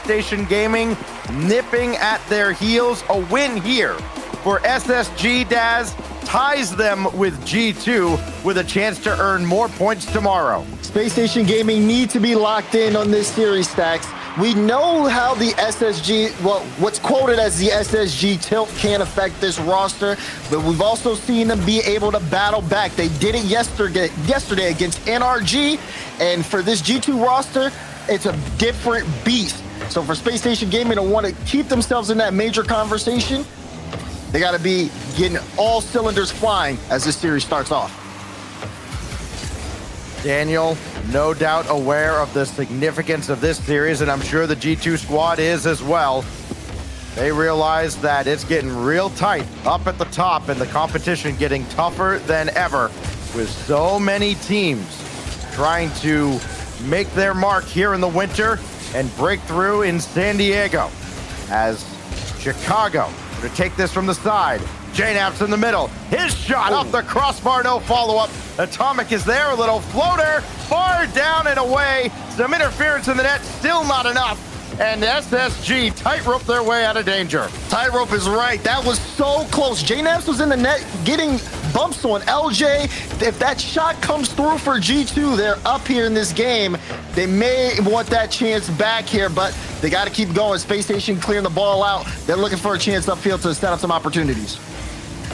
Spacestation Gaming nipping at their heels. A win here for SSG, Daz, ties them with G2 with a chance to earn more points tomorrow. Spacestation Gaming need to be locked in on this series, Stacks. We know how the SSG, well, what's quoted as the SSG tilt can affect this roster, but we've also seen them be able to battle back. They did it yesterday against NRG, and for this G2 roster, it's a different beast. So for Spacestation Gaming to want to keep themselves in that major conversation, they got to be getting all cylinders flying as this series starts off. Daniel, no doubt aware of the significance of this series, and I'm sure the G2 squad is as well. They realize that it's getting real tight up at the top and the competition getting tougher than ever with so many teams trying to make their mark here in the winter and break through in San Diego. As Chicago to take this from the side. JKnaps in the middle. His shot off the crossbar, no follow-up. Atomic is there, a little floater, far down and away. Some interference in the net, still not enough. And SSG tightrope their way out of danger. Tightrope is right. That was so close. JKnaps was in the net getting bumps on LJ. If that shot comes through for G2, they're up here in this game. They may want that chance back here, but they got to keep going. Spacestation clearing the ball out. They're looking for a chance upfield to set up some opportunities.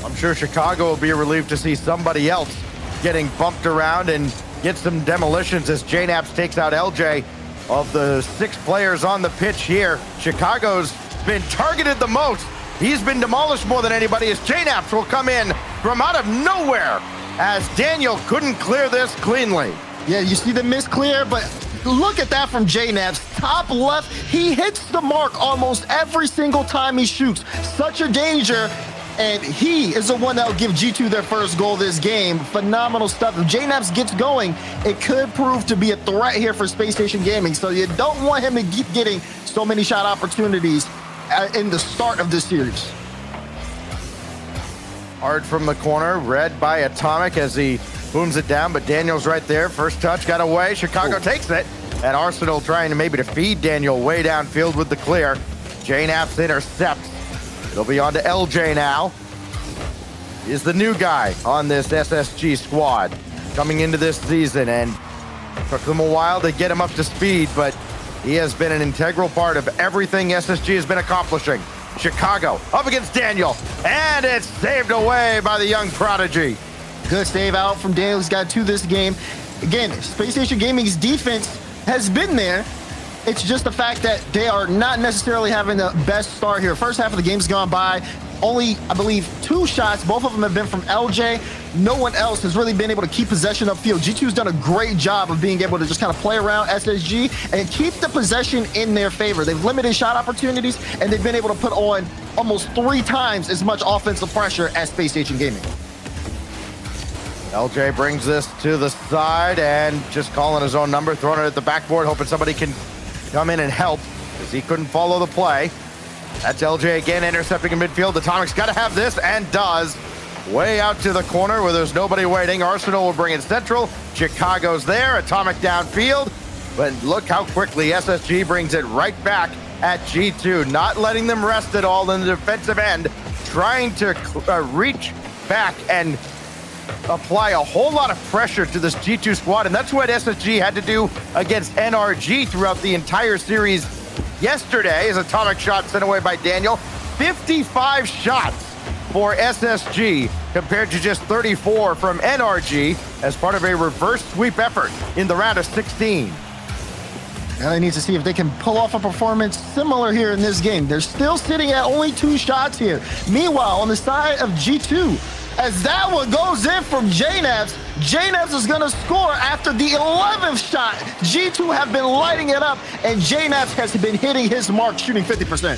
I'm sure Chicago will be relieved to see somebody else getting bumped around and get some demolitions as JKnaps takes out LJ. Of the 6 players on the pitch here, Chicago's been targeted the most. He's been demolished more than anybody as JKnaps will come in from out of nowhere as Daniel couldn't clear this cleanly. Yeah, you see the miss clear, but look at that from JKnaps. Top left, he hits the mark almost every single time he shoots. Such a danger. And he is the one that will give G2 their first goal this game. Phenomenal stuff. If JKnaps gets going, it could prove to be a threat here for Spacestation Gaming. So you don't want him to keep getting so many shot opportunities in the start of this series. Hard from the corner, read by Atomic as he booms it down, but Daniel's right there. First touch got away. Chicago takes it. And Arsenal trying to maybe to feed Daniel way downfield with the clear. JKnaps intercepts. It'll be on to LJ now. Is the new guy on this SSG squad coming into this season, and took them a while to get him up to speed, but he has been an integral part of everything SSG has been accomplishing. Chicago up against Daniel, and it's saved away by the young prodigy. Good save out from Daniel. He's got 2 this game. Again, Spacestation Gaming's defense has been there. It's just the fact that they are not necessarily having the best start here. First half of the game's gone by. Only, I believe, 2 shots. Both of them have been from LJ. No one else has really been able to keep possession of field. G2's done a great job of being able to just kind of play around SSG and keep the possession in their favor. They've limited shot opportunities, and they've been able to put on almost 3 times as much offensive pressure as Spacestation Gaming. LJ brings this to the side and just calling his own number, throwing it at the backboard, hoping somebody can come in and help because he couldn't follow the play. That's LJ again intercepting in midfield. Atomic's got to have this and does. Way out to the corner where there's nobody waiting. Arsenal will bring it central. Chicago's there. Atomic downfield. But look how quickly SSG brings it right back at G2. Not letting them rest at all in the defensive end. Trying to reach back and apply a whole lot of pressure to this G2 squad, and that's what SSG had to do against NRG throughout the entire series yesterday as Atomic shot sent away by Daniel. 55 shots for SSG compared to just 34 from NRG as part of a reverse sweep effort in the round of 16. Now they need to see if they can pull off a performance similar here in this game. They're still sitting at only 2 shots here. Meanwhile, on the side of G2, as that one goes in from JKnaps, JKnaps is going to score after the 11th shot. G2 have been lighting it up, and JKnaps has been hitting his mark, shooting 50%.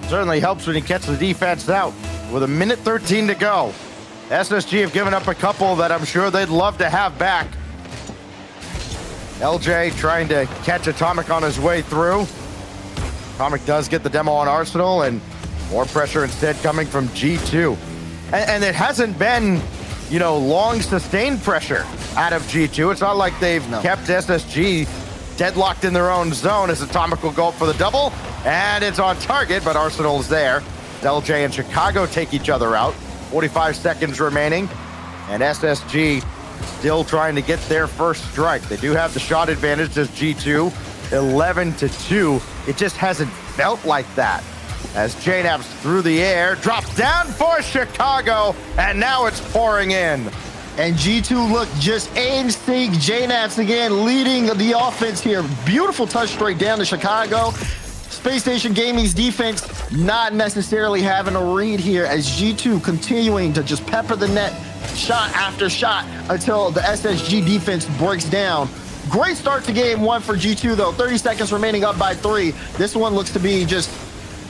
Certainly helps when he gets the defense out. With 1:13 to go, SSG have given up a couple that I'm sure they'd love to have back. LJ trying to catch Atomic on his way through. Atomic does get the demo on Arsenal, and more pressure instead coming from G2. And it hasn't been, you know, long sustained pressure out of G2. It's not like they've kept SSG deadlocked in their own zone as Atomic will go up for the double, and it's on target, but Arsenal's there. LJ and Chicago take each other out. 45 seconds remaining, and SSG still trying to get their first strike. They do have the shot advantage as G2, 11-2. It just hasn't felt like that. As JNAP's through the air, drops down for Chicago, and now it's pouring in. And G2 look just in sync. JNAP's again leading the offense here. Beautiful touch straight down to Chicago. Spacestation Gaming's defense not necessarily having a read here as G2 continuing to just pepper the net shot after shot until the SSG defense breaks down. Great start to game one for G2 though. 30 seconds remaining, up by 3. This one looks to be just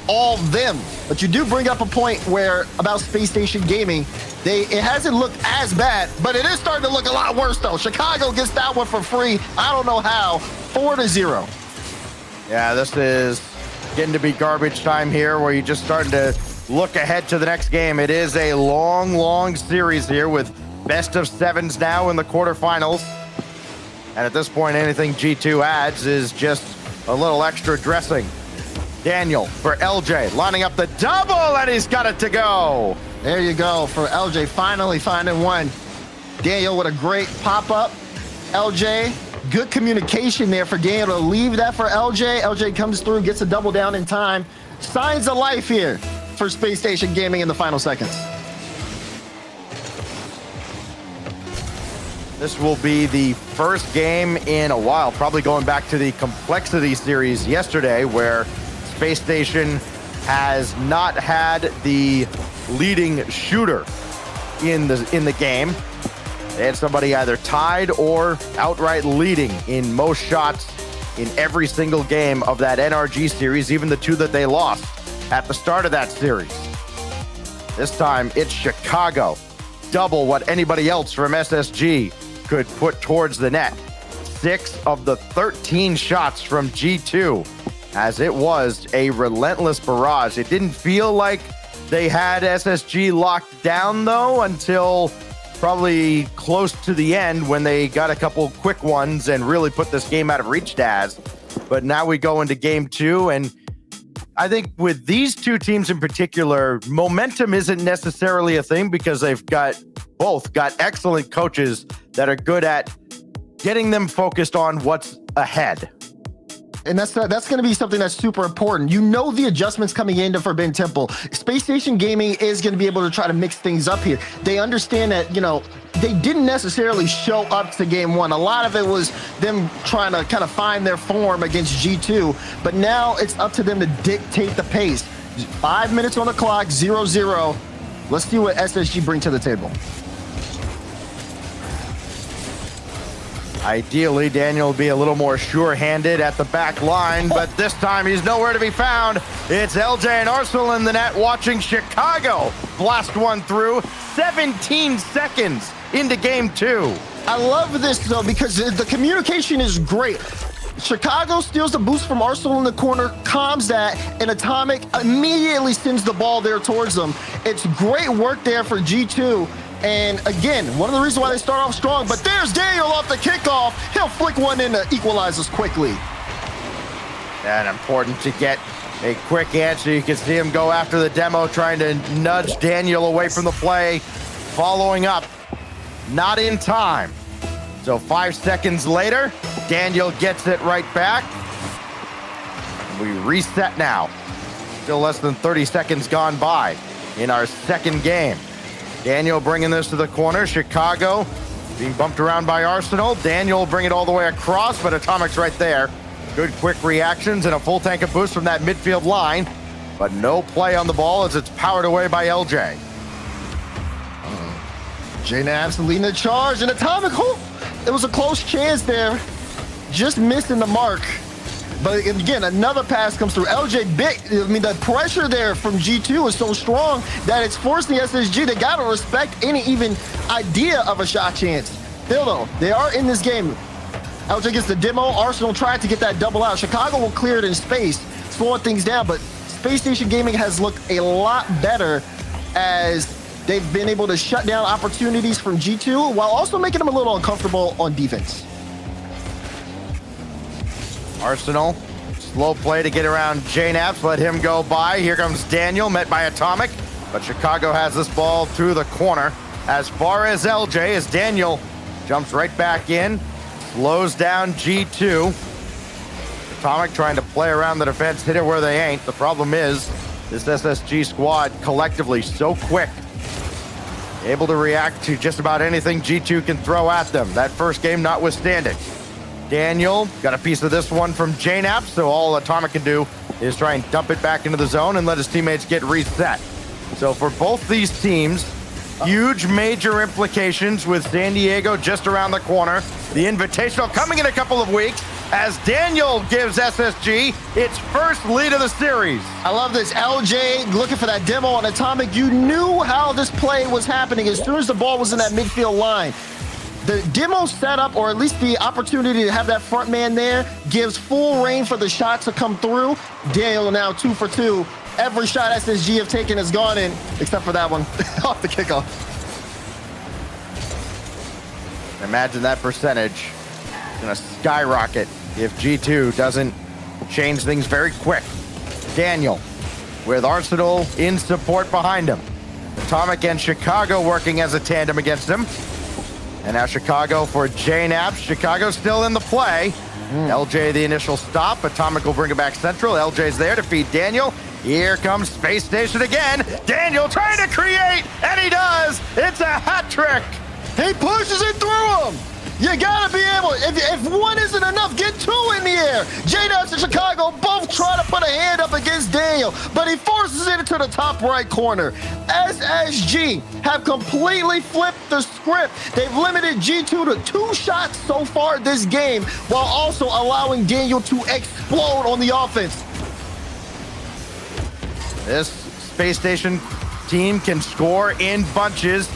all of them. But you do bring up a point where about Space Station Gaming, it hasn't looked as bad, but it is starting to look a lot worse though. Chicago gets that one for free. I don't know how. 4-0. Yeah, this is getting to be garbage time here where you're just starting to look ahead to the next game. It is a long, long series here with best of 7s now in the quarterfinals. And at this point, anything G2 adds is just a little extra dressing. Daniel for LJ, lining up the double, and he's got it to go. There you go for LJ, finally finding one. Daniel with a great pop-up. LJ, good communication there for Daniel to leave that for LJ. LJ comes through, gets a double down in time. Signs of life here for Space Station Gaming in the final seconds. This will be the first game in a while, probably going back to the Complexity series yesterday, where Space Station has not had the leading shooter in the game. They had somebody either tied or outright leading in most shots in every single game of that NRG series, even the 2 that they lost at the start of that series. This time it's Chicago, double what anybody else from SSG could put towards the net. 6 of the 13 shots from G2, as it was a relentless barrage. It didn't feel like they had SSG locked down though until probably close to the end when they got a couple quick ones and really put this game out of reach, Daz. But now we go into game 2, and I think with these 2 teams in particular, momentum isn't necessarily a thing because they've both got excellent coaches that are good at getting them focused on what's ahead. And that's going to be something that's super important. You know the adjustments coming into Forbidden Temple. Space Station Gaming is going to be able to try to mix things up here. They understand that, they didn't necessarily show up to game 1. A lot of it was them trying to kind of find their form against G2. But now it's up to them to dictate the pace. 5 minutes on the clock, 0-0. Let's see what SSG bring to the table. Ideally, Daniel will be a little more sure-handed at the back line, but this time he's nowhere to be found. It's LJ and Arsenal in the net watching Chicago blast one through. 17 seconds into game 2. I love this, though, because the communication is great. Chicago steals the boost from Arsenal in the corner, calms that, and Atomic immediately sends the ball there towards them. It's great work there for G2. And again, one of the reasons why they start off strong, but there's Daniel off the kickoff. He'll flick one into equalizers quickly. And important to get a quick answer. You can see him go after the demo, trying to nudge Daniel away from the play. Following up, not in time. So 5 seconds later, Daniel gets it right back. We reset now. Still less than 30 seconds gone by in our second game. Daniel bringing this to the corner. Chicago being bumped around by Arsenal. Daniel bring it all the way across, but Atomic's right there. Good quick reactions and a full tank of boost from that midfield line, but no play on the ball as it's powered away by LJ. JNAB's leading the charge, and Atomic, it was a close chance there. Just missing the mark. But again, another pass comes through. LJ, the pressure there from G2 is so strong that it's forced the SSG. They got to respect any even idea of a shot chance. Still, though, they are in this game. LJ gets the demo. Arsenal tried to get that double out. Chicago will clear it in space, slowing things down. But Space Station Gaming has looked a lot better as they've been able to shut down opportunities from G2 while also making them a little uncomfortable on defense. Arsenal, slow play to get around JNaps, let him go by. Here comes Daniel, met by Atomic, but Chicago has this ball through the corner. As far as LJ, as Daniel jumps right back in, slows down G2. Atomic trying to play around the defense, hit it where they ain't. The problem is, this SSG squad collectively so quick, able to react to just about anything G2 can throw at them. That first game notwithstanding. Daniel got a piece of this one from JNaps, so all Atomic can do is try and dump it back into the zone and let his teammates get reset. So for both these teams, huge major implications with San Diego just around the corner. The Invitational coming in a couple of weeks as Daniel gives SSG its first lead of the series. I love this. LJ looking for that demo on Atomic. You knew how this play was happening as soon as the ball was in that midfield line. The demo setup, or at least the opportunity to have that front man there, gives full reign for the shots to come through. Daniel now 2 for 2. Every shot SSG have taken has gone in, except for that one off the kickoff. Imagine that percentage is going to skyrocket if G2 doesn't change things very quick. Daniel with Arsenal in support behind him. Atomic and Chicago working as a tandem against him. And now Chicago for JNaps. Chicago still in the play. LJ the initial stop. Atomic will bring it back central. LJ's there to feed Daniel. Here comes Space Station again. Daniel trying to create, and he does. It's a hat trick. He pushes it through him. You gotta be able, if one isn't enough, get 2 in the air. JNaps and Chicago both try to put a hand up against Daniel, but he forces it into the top right corner. SSG have completely flipped the script. They've limited G2 to 2 shots so far this game, while also allowing Daniel to explode on the offense. This Space Station team can score in bunches.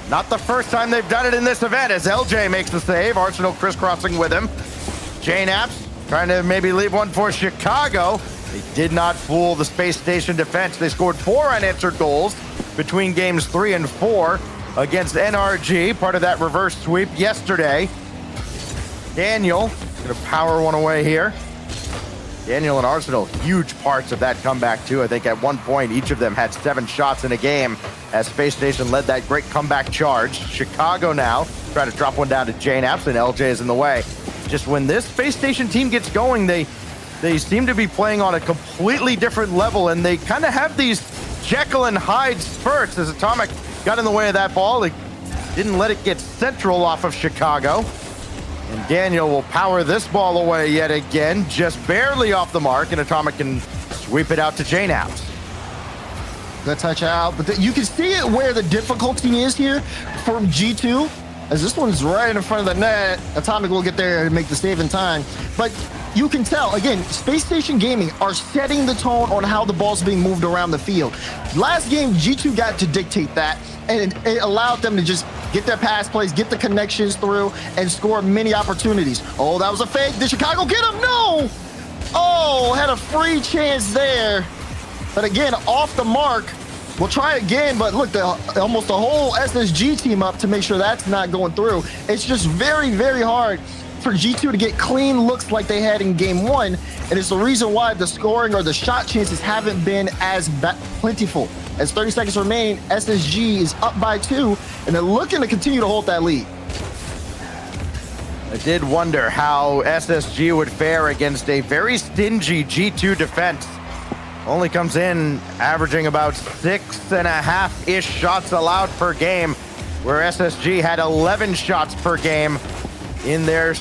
Not the first time they've done it in this event as LJ makes the save. Arsenal crisscrossing with him. JNaps trying to maybe leave one for Chicago. They did not fool the Space Station defense. They scored 4 unanswered goals between games 3 and 4 against NRG, part of that reverse sweep yesterday. Daniel gonna power one away here. Daniel and Arsenal, huge parts of that comeback too. I think at one point, each of them had 7 shots in a game as Space Station led that great comeback charge. Chicago now trying to drop one down to JNaps, and LJ is in the way. Just when this Space Station team gets going, they seem to be playing on a completely different level, and they kind of have these Jekyll and Hyde spurts as Atomic got in the way of that ball. They didn't let it get central off of Chicago. And Daniel will power this ball away yet again, just barely off the mark, and Atomic can sweep it out to JNaps. Good touch out, but you can see it where the difficulty is here from G2, as this one's right in front of the net. Atomic will get there and make the save in time. But you can tell, again, Space Station Gaming are setting the tone on how the ball's being moved around the field. Last game, G2 got to dictate that, and it allowed them to just get their pass plays, get the connections through, and score many opportunities. Oh, that was a fake. Did Chicago get him? No! Oh, had a free chance there. But again, off the mark. We'll try again, but look, almost the whole SSG team up to make sure that's not going through. It's just very, very hard for G2 to get clean looks like they had in game 1, and it's the reason why the scoring or the shot chances haven't been as plentiful. As 30 seconds remain, SSG is up by 2, and they're looking to continue to hold that lead. I did wonder how SSG would fare against a very stingy G2 defense. Only comes in averaging about 6.5-ish shots allowed per game, where SSG had 11 shots per game in their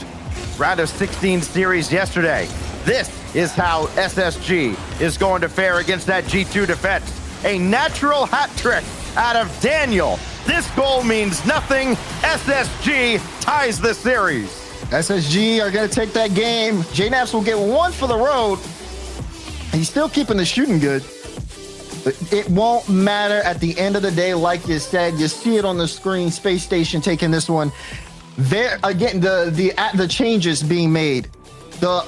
round of 16 series yesterday. This is how SSG is going to fare against that G2 defense. A natural hat trick out of Daniel. This goal means nothing. SSG ties the series. SSG are going to take that game. JNaps will get 1 for the road. He's still keeping the shooting good. But it won't matter at the end of the day, like you said. You see it on the screen. Space Station taking this one. There again, the changes being made. The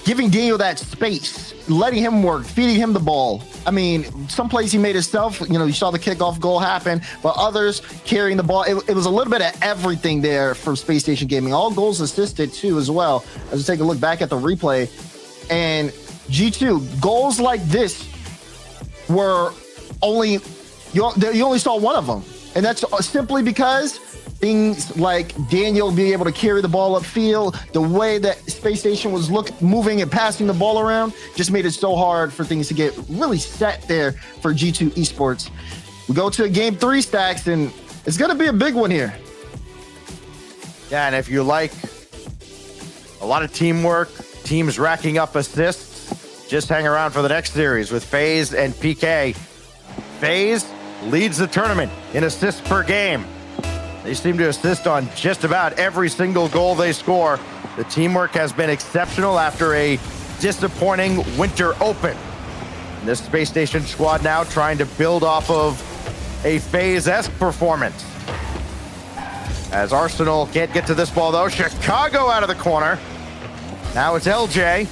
giving Daniel that space, letting him work, feeding him the ball. I mean, some plays he made himself. You know, you saw the kickoff goal happen, but others carrying the ball. It was a little bit of everything there from Space Station Gaming. All goals assisted too as well. As we take a look back at the replay, And G2, goals like this were only, you only saw one of them. And that's simply because things like Daniel being able to carry the ball upfield, the way that Space Station was moving and passing the ball around just made it so hard for things to get really set there for G2 Esports. We go to a game 3, Stacks, and it's going to be a big one here. Yeah, and if you like a lot of teamwork, teams racking up assists, just hang around for the next series with FaZe and PK. FaZe leads the tournament in assists per game. They seem to assist on just about every single goal they score. The teamwork has been exceptional after a disappointing winter open. And this Space Station squad now trying to build off of a FaZe-esque performance. As Arsenal can't get to this ball though, Chicago out of the corner. Now it's LJ.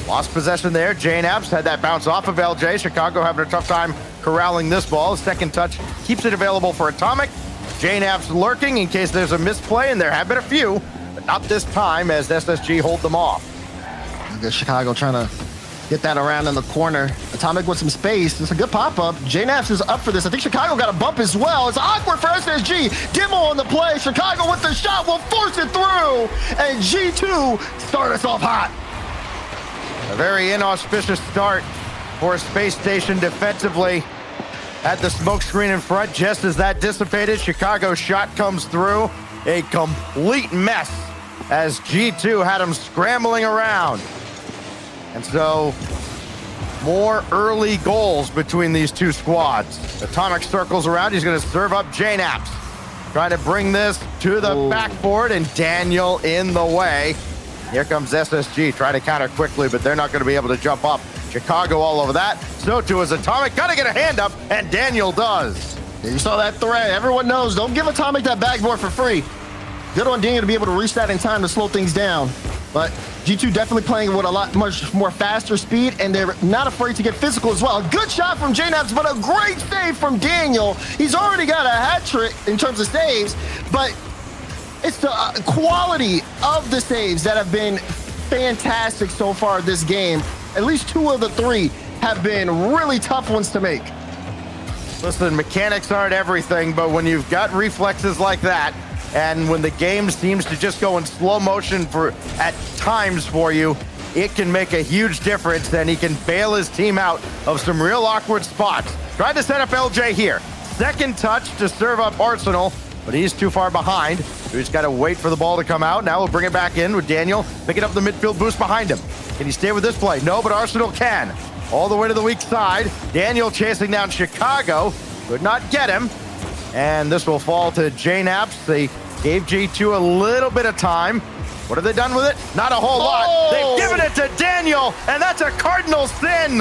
Lost possession there. Jane Apps had that bounce off of LJ. Chicago having a tough time corralling this ball. Second touch keeps it available for Atomic. Jane Apps lurking in case there's a misplay, and there have been a few, but not this time as SSG hold them off. Chicago trying to get that around in the corner. Atomic with some space. It's a good pop-up. Jane Apps is up for this. I think Chicago got a bump as well. It's awkward for SSG. Demo on the play. Chicago with the shot will force it through, and G2 start us off hot. A very inauspicious start for Space Station defensively. Had the smoke screen in front just as that dissipated. Chicago's shot comes through. A complete mess as G2 had him scrambling around. And so, more early goals between these two squads. Atomic circles around. He's going to serve up Jane Apps. Trying to bring this to the backboard, and Daniel in the way. Here comes SSG, trying to counter quickly, but they're not going to be able to jump up. Chicago all over that. So too is Atomic. Got to get a hand up, and Daniel does. Yeah, you saw that threat. Everyone knows, don't give Atomic that backboard for free. Good on Daniel to be able to reach that in time to slow things down. But G2 definitely playing with a much more faster speed, and they're not afraid to get physical as well. A good shot from J-Naps, but a great save from Daniel. He's already got a hat trick in terms of saves, but it's the quality of the saves that have been fantastic so far this game. At least 2 of the 3 have been really tough ones to make. Listen, mechanics aren't everything, but when you've got reflexes like that, and when the game seems to just go in slow motion at times for you, it can make a huge difference, and he can bail his team out of some real awkward spots. Tried to set up LJ here. Second touch to serve up Arsenal, but he's too far behind. So he's got to wait for the ball to come out. Now we'll bring it back in with Daniel picking up the midfield boost behind him. Can he stay with this play? No, but Arsenal can. All the way to the weak side. Daniel chasing down Chicago. Could not get him. And this will fall to Jane Apps. They gave G2 a little bit of time. What have they done with it? Not a whole lot. They've given it to Daniel, and that's a cardinal sin.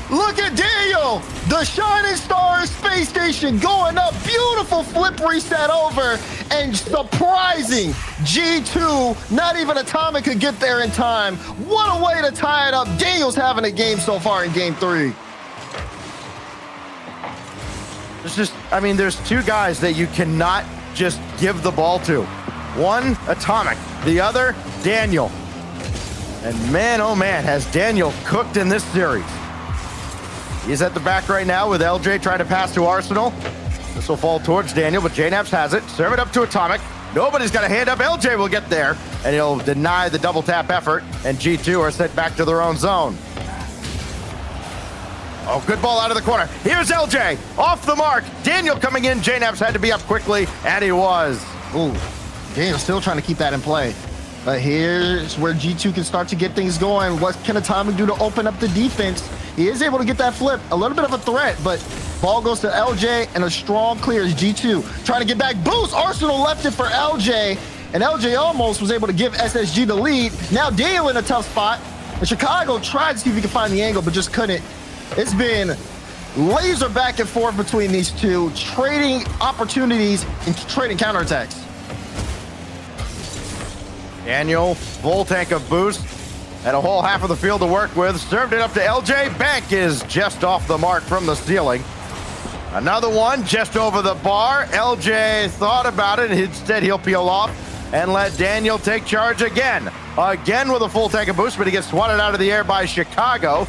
Look at Daniel, the shining star of Space Station going up. Beautiful flip reset over, and surprising. G2, not even Atomic could get there in time. What a way to tie it up. Daniel's having a game so far in game 3. There's 2 guys that you cannot just give the ball to. One, Atomic. The other, Daniel. And man, oh man, has Daniel cooked in this series. He's at the back right now with LJ trying to pass to Arsenal. This will fall towards Daniel, but J-Naps has it. Serve it up to Atomic. Nobody's got a hand up. LJ will get there, and he'll deny the double tap effort, and G2 are sent back to their own zone. Oh, good ball out of the corner. Here's LJ, off the mark. Daniel coming in. J-Naps had to be up quickly, and he was. Ooh, Daniel still trying to keep that in play. But here's where G2 can start to get things going. What can Atomic do to open up the defense? He is able to get that flip. A little bit of a threat, but ball goes to LJ, and a strong clear is G2. Trying to get back. Boost! Arsenal left it for LJ, and LJ almost was able to give SSG the lead. Now Daniel in a tough spot. And Chicago tried to see if he could find the angle, but just couldn't. It's been laser back and forth between these two, trading opportunities and trading counterattacks. Daniel, full tank of boost. Had a whole half of the field to work with. Served it up to LJ. Bank is just off the mark from the ceiling. Another one just over the bar. LJ thought about it. Instead, he'll peel off and let Daniel take charge again. again with a full tank of boost, but he gets swatted out of the air by Chicago.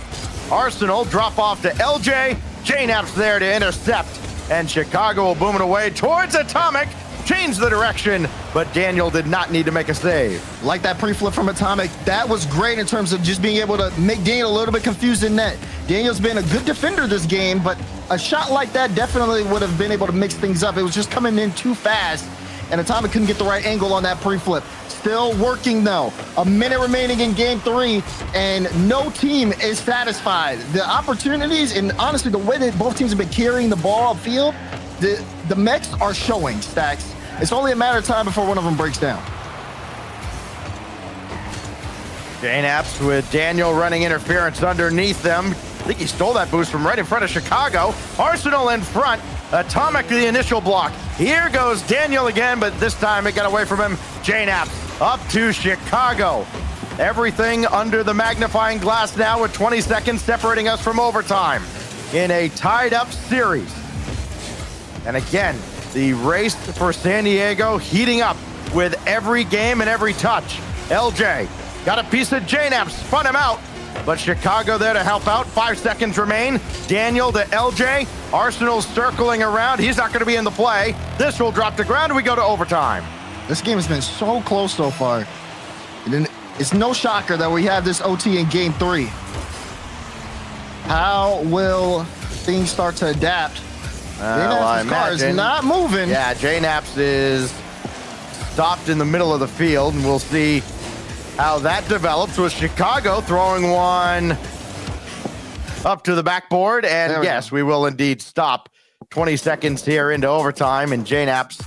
Arsenal drop off to LJ. JNAP's there to intercept, and Chicago will boom it away towards Atomic. Change the direction, but Daniel did not need to make a save. Like that pre-flip from Atomic, that was great in terms of just being able to make Daniel a little bit confused in net. Daniel's been a good defender this game, but a shot like that definitely would have been able to mix things up. It was just coming in too fast, and Atomic couldn't get the right angle on that pre-flip. Still working though. A minute remaining in game 3, and no team is satisfied. The opportunities, and honestly, the way that both teams have been carrying the ball upfield, the mechs are showing, Stacks. It's only a matter of time before one of them breaks down. JNAPs with Daniel running interference underneath them. I think he stole that boost from right in front of Chicago. Arsenal in front. Atomic the initial block. Here goes Daniel again, but this time it got away from him. JNAPs up to Chicago. Everything under the magnifying glass now with 20 seconds separating us from overtime in a tied up series. And again, the race for San Diego heating up with every game and every touch. LJ got a piece of JNAP, spun him out, but Chicago there to help out. 5 seconds remain. Daniel to LJ. Arsenal circling around. He's not going to be in the play. This will drop to ground. We go to overtime. This game has been so close so far. And it's no shocker that we have this OT in game 3. How will things start to adapt? JNAP's car is not moving. Yeah, JNAPs is stopped in the middle of the field, and we'll see how that develops with Chicago throwing one up to the backboard. And yes, we will indeed stop. 20 seconds here into overtime, and JNAPs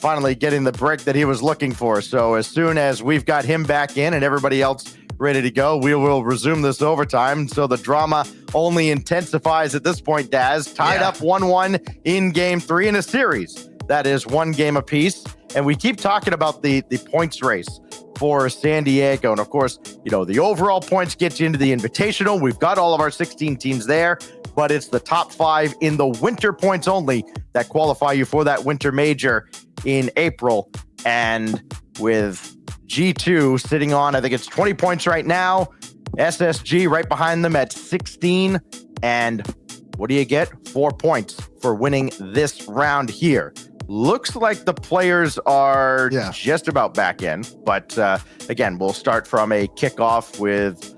finally getting the break that he was looking for. So as soon as we've got him back in and everybody else ready to go, we will resume this overtime. So the drama only intensifies at this point, Daz. Tied up 1-1 in game 3 in a series that is 1 game apiece. And we keep talking about the points race for San Diego. And of course, you know, the overall points get you into the Invitational. We've got all of our 16 teams there, but it's the top 5 in the winter points only that qualify you for that winter major in April. And with G2 sitting on, I think it's 20 points right now. SSG right behind them at 16. And what do you get? 4 points for winning this round here. Looks like the players are just about back in. But again, we'll start from a kickoff with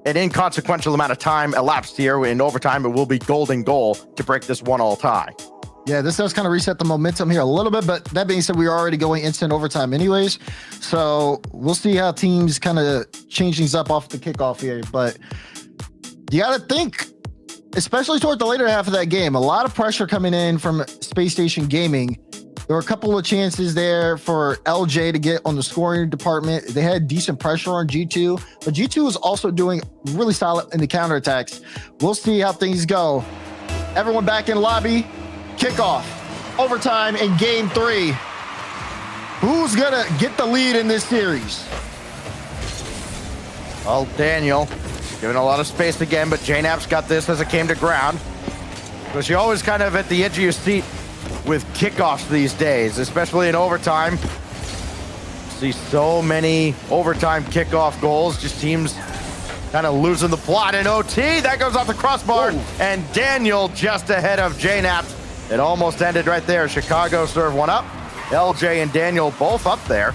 an inconsequential amount of time elapsed here. In overtime, it will be golden goal to break this 1-1 tie. Yeah, this does kind of reset the momentum here a little bit, but that being said, we are already going instant overtime anyways. So we'll see how teams kind of change things up off the kickoff here. But you got to think, especially toward the later half of that game, a lot of pressure coming in from Space Station Gaming. There were a couple of chances there for LJ to get on the scoring department. They had decent pressure on G2, but G2 was also doing really solid in the counterattacks. We'll see how things go. Everyone back in lobby. Kickoff, overtime in game 3. Who's gonna get the lead in this series? Well, Daniel giving a lot of space again, but JNAP's got this as it came to ground. Because you're always kind of at the edge of your seat with kickoffs these days, especially in overtime. See so many overtime kickoff goals, just teams kind of losing the plot in OT. That goes off the crossbar, and Daniel just ahead of JNAP. It almost ended right there. Chicago serve one up. LJ and Daniel both up there.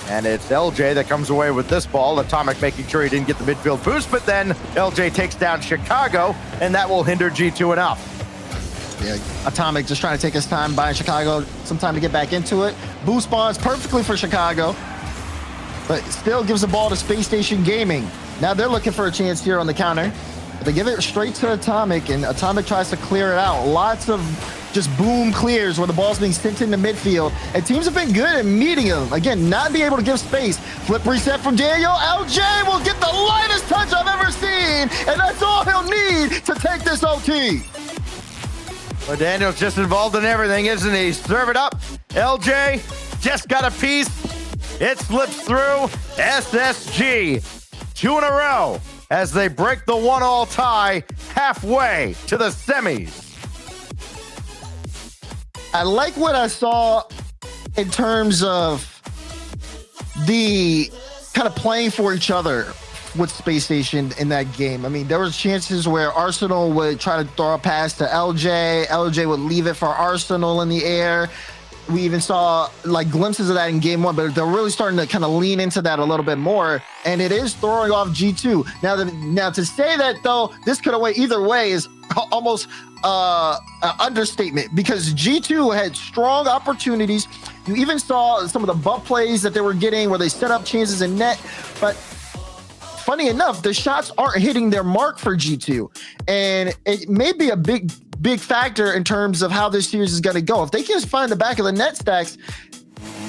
And it's LJ that comes away with this ball. Atomic making sure he didn't get the midfield boost, but then LJ takes down Chicago, and that will hinder G2 enough. Yeah, Atomic just trying to take his time, buying Chicago some time to get back into it. Boost spawns perfectly for Chicago, but still gives the ball to Space Station Gaming. Now they're looking for a chance here on the counter. But they give it straight to Atomic, and Atomic tries to clear it out. Lots of just boom clears where the ball's being sent into midfield. And teams have been good at meeting them. Again, not being able to give space. Flip reset from Daniel. LJ will get the lightest touch I've ever seen. And that's all he'll need to take this OT. Well, Daniel's just involved in everything, isn't he? Serve it up. LJ just got a piece. It slips through. SSG 2 in a row as they break the 1-1 tie halfway to the semis. I like what I saw in terms of the kind of playing for each other with Space Station in that game. I mean, there was chances where Arsenal would try to throw a pass to LJ. LJ would leave it for Arsenal in the air. We even saw like glimpses of that in game one, but they're really starting to kind of lean into that a little bit more. And it is throwing off G2. Now to say that though, this could have went either way is almost an understatement, because G2 had strong opportunities. You even saw some of the bump plays that they were getting where they set up chances in net, but funny enough, the shots aren't hitting their mark for G2. And it may be a big factor in terms of how this series is going to go. If they can just find the back of the net stacks,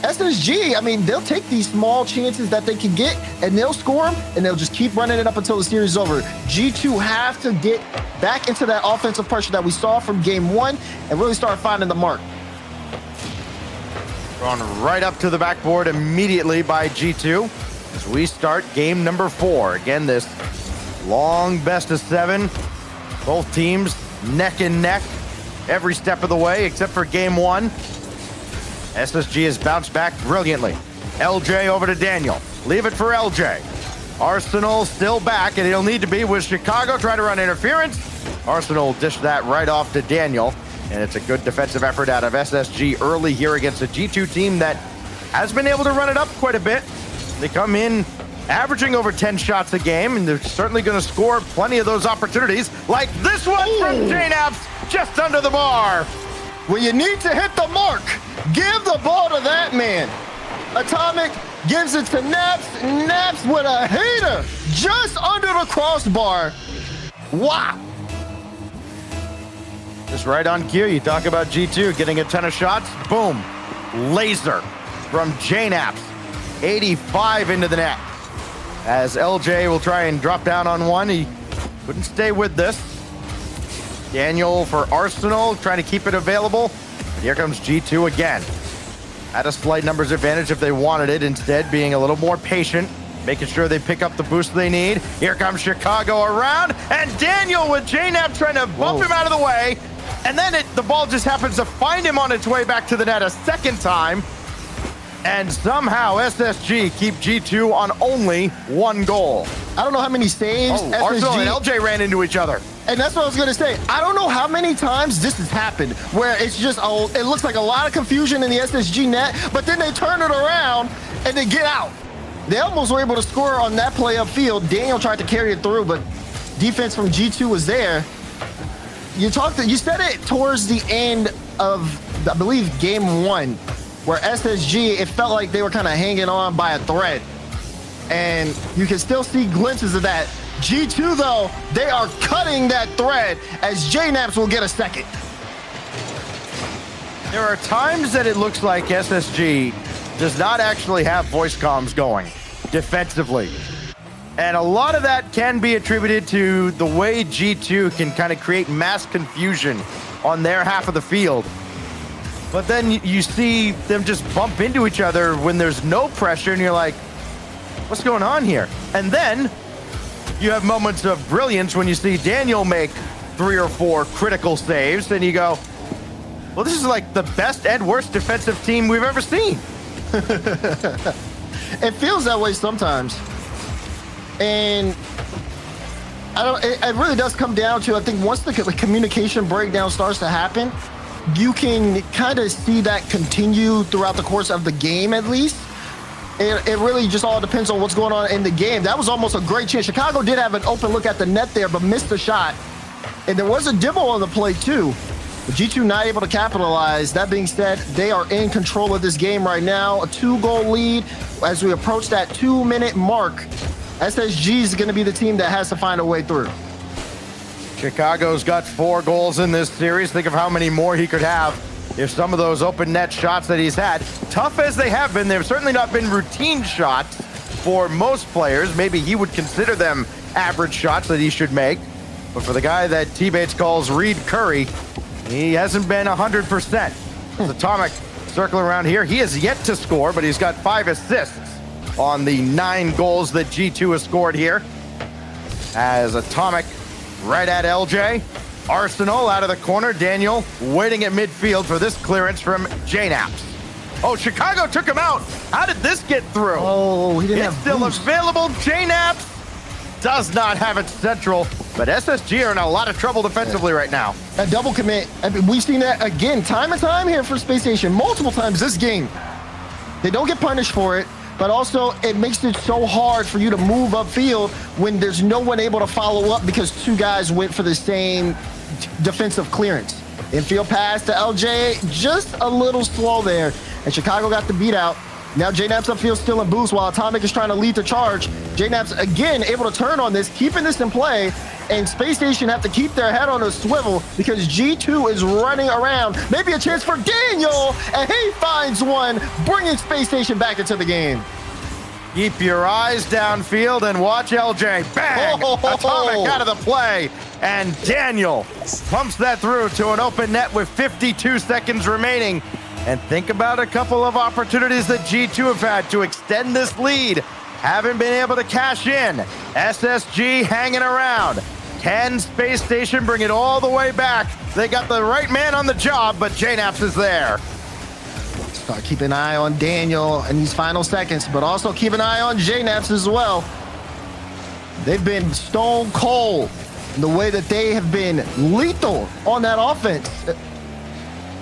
SSG, I mean, they'll take these small chances that they can get and they'll score them and they'll just keep running it up until the series is over. G2 have to get back into that offensive pressure that we saw from game one and really start finding the mark. Drawn right up to the backboard immediately by G2 as we start game number 4. Again, this long best of 7. Both teams neck and neck every step of the way except for game 1. SSG has bounced back brilliantly. LJ over to Daniel. Leave it for LJ. Arsenal still back, and he'll need to be with Chicago trying to run interference. Arsenal dished that right off to Daniel, and it's a good defensive effort out of SSG early here against a G2 team that has been able to run it up quite a bit. They come in averaging over 10 shots a game, and they're certainly going to score plenty of those opportunities, like this one from JNaps, just under the bar. When you need to hit the mark, give the ball to that man. Atomic gives it to Naps. Naps with a hater just under the crossbar. Wow. Just right on cue. You talk about G2 getting a ton of shots. Boom. Laser from JNaps. 85 into the net. As LJ will try and drop down on one. He couldn't stay with this. Daniel for Arsenal, trying to keep it available. And here comes G2 again. Had a slight numbers advantage if they wanted it, instead being a little more patient, making sure they pick up the boost they need. Here comes Chicago around, and Daniel with JNap trying to bump him out of the way. And then the ball just happens to find him on its way back to the net a second time. And somehow SSG keep G2 on only 1 goal. I don't know how many saves SSG... Arsenal and LJ ran into each other. And that's what I was going to say. I don't know how many times this has happened where it's just, it looks like a lot of confusion in the SSG net, but then they turn it around and they get out. They almost were able to score on that play upfield. Daniel tried to carry it through, but defense from G2 was there. You said it towards the end of, I believe, game 1, where SSG, it felt like they were kind of hanging on by a thread. And you can still see glimpses of that. G2, though, they are cutting that thread as JNaps will get a second. There are times that it looks like SSG does not actually have voice comms going defensively. And a lot of that can be attributed to the way G2 can kind of create mass confusion on their half of the field. But then you see them just bump into each other when there's no pressure, and you're like, what's going on here? And then you have moments of brilliance when you see Daniel make 3 or 4 critical saves, and you go, well, this is like the best and worst defensive team we've ever seen. It feels that way sometimes. And it really does come down to, I think once the communication breakdown starts to happen, you can kind of see that continue throughout the course of the game at least. It really just all depends on what's going on in the game. That was almost a great chance. Chicago did have an open look at the net there, but missed the shot. And there was a demo on the play too. But G2 not able to capitalize. That being said, they are in control of this game right now. A 2-goal lead as we approach that 2-minute mark. SSG is going to be the team that has to find a way through. Chicago's got 4 goals in this series. Think of how many more he could have if some of those open net shots that he's had, tough as they have been, they've certainly not been routine shots for most players. Maybe he would consider them average shots that he should make. But for the guy that T-Bates calls Reed Curry, he hasn't been 100%. Atomic circling around here. He has yet to score, but he's got 5 assists on the 9 goals that G2 has scored here. As Atomic right at LJ. Arsenal out of the corner. Daniel waiting at midfield for this clearance from JNaps. Oh, Chicago took him out. How did this get through? Oh, he didn't It's have still boost. available. JNAP does not have it central, but SSG are in a lot of trouble defensively right now. A double commit. I mean, we've seen that again, time and time here for Space Station, multiple times this game. They don't get punished for it, but also it makes it so hard for you to move upfield when there's no one able to follow up because two guys went for the same defensive clearance. Infield pass to LJ, just a little slow there, and Chicago got the beat out. Now JNAP's upfield still in boost while Atomic is trying to lead the charge. JNAP's again able to turn on this, keeping this in play, and Space Station have to keep their head on a swivel because G2 is running around. Maybe a chance for Daniel, and he finds one, bringing Space Station back into the game. Keep your eyes downfield and watch LJ. Bang! Atomic out of the play, and Daniel pumps that through to an open net with 52 seconds remaining. And think about a couple of opportunities that G2 have had to extend this lead. Haven't been able to cash in. SSG hanging around. Can Space Station bring it all the way back? They got the right man on the job, but JNAPS is there. Start keeping an eye on Daniel in these final seconds, but also keep an eye on JNAPS as well. They've been stone cold in the way that they have been lethal on that offense.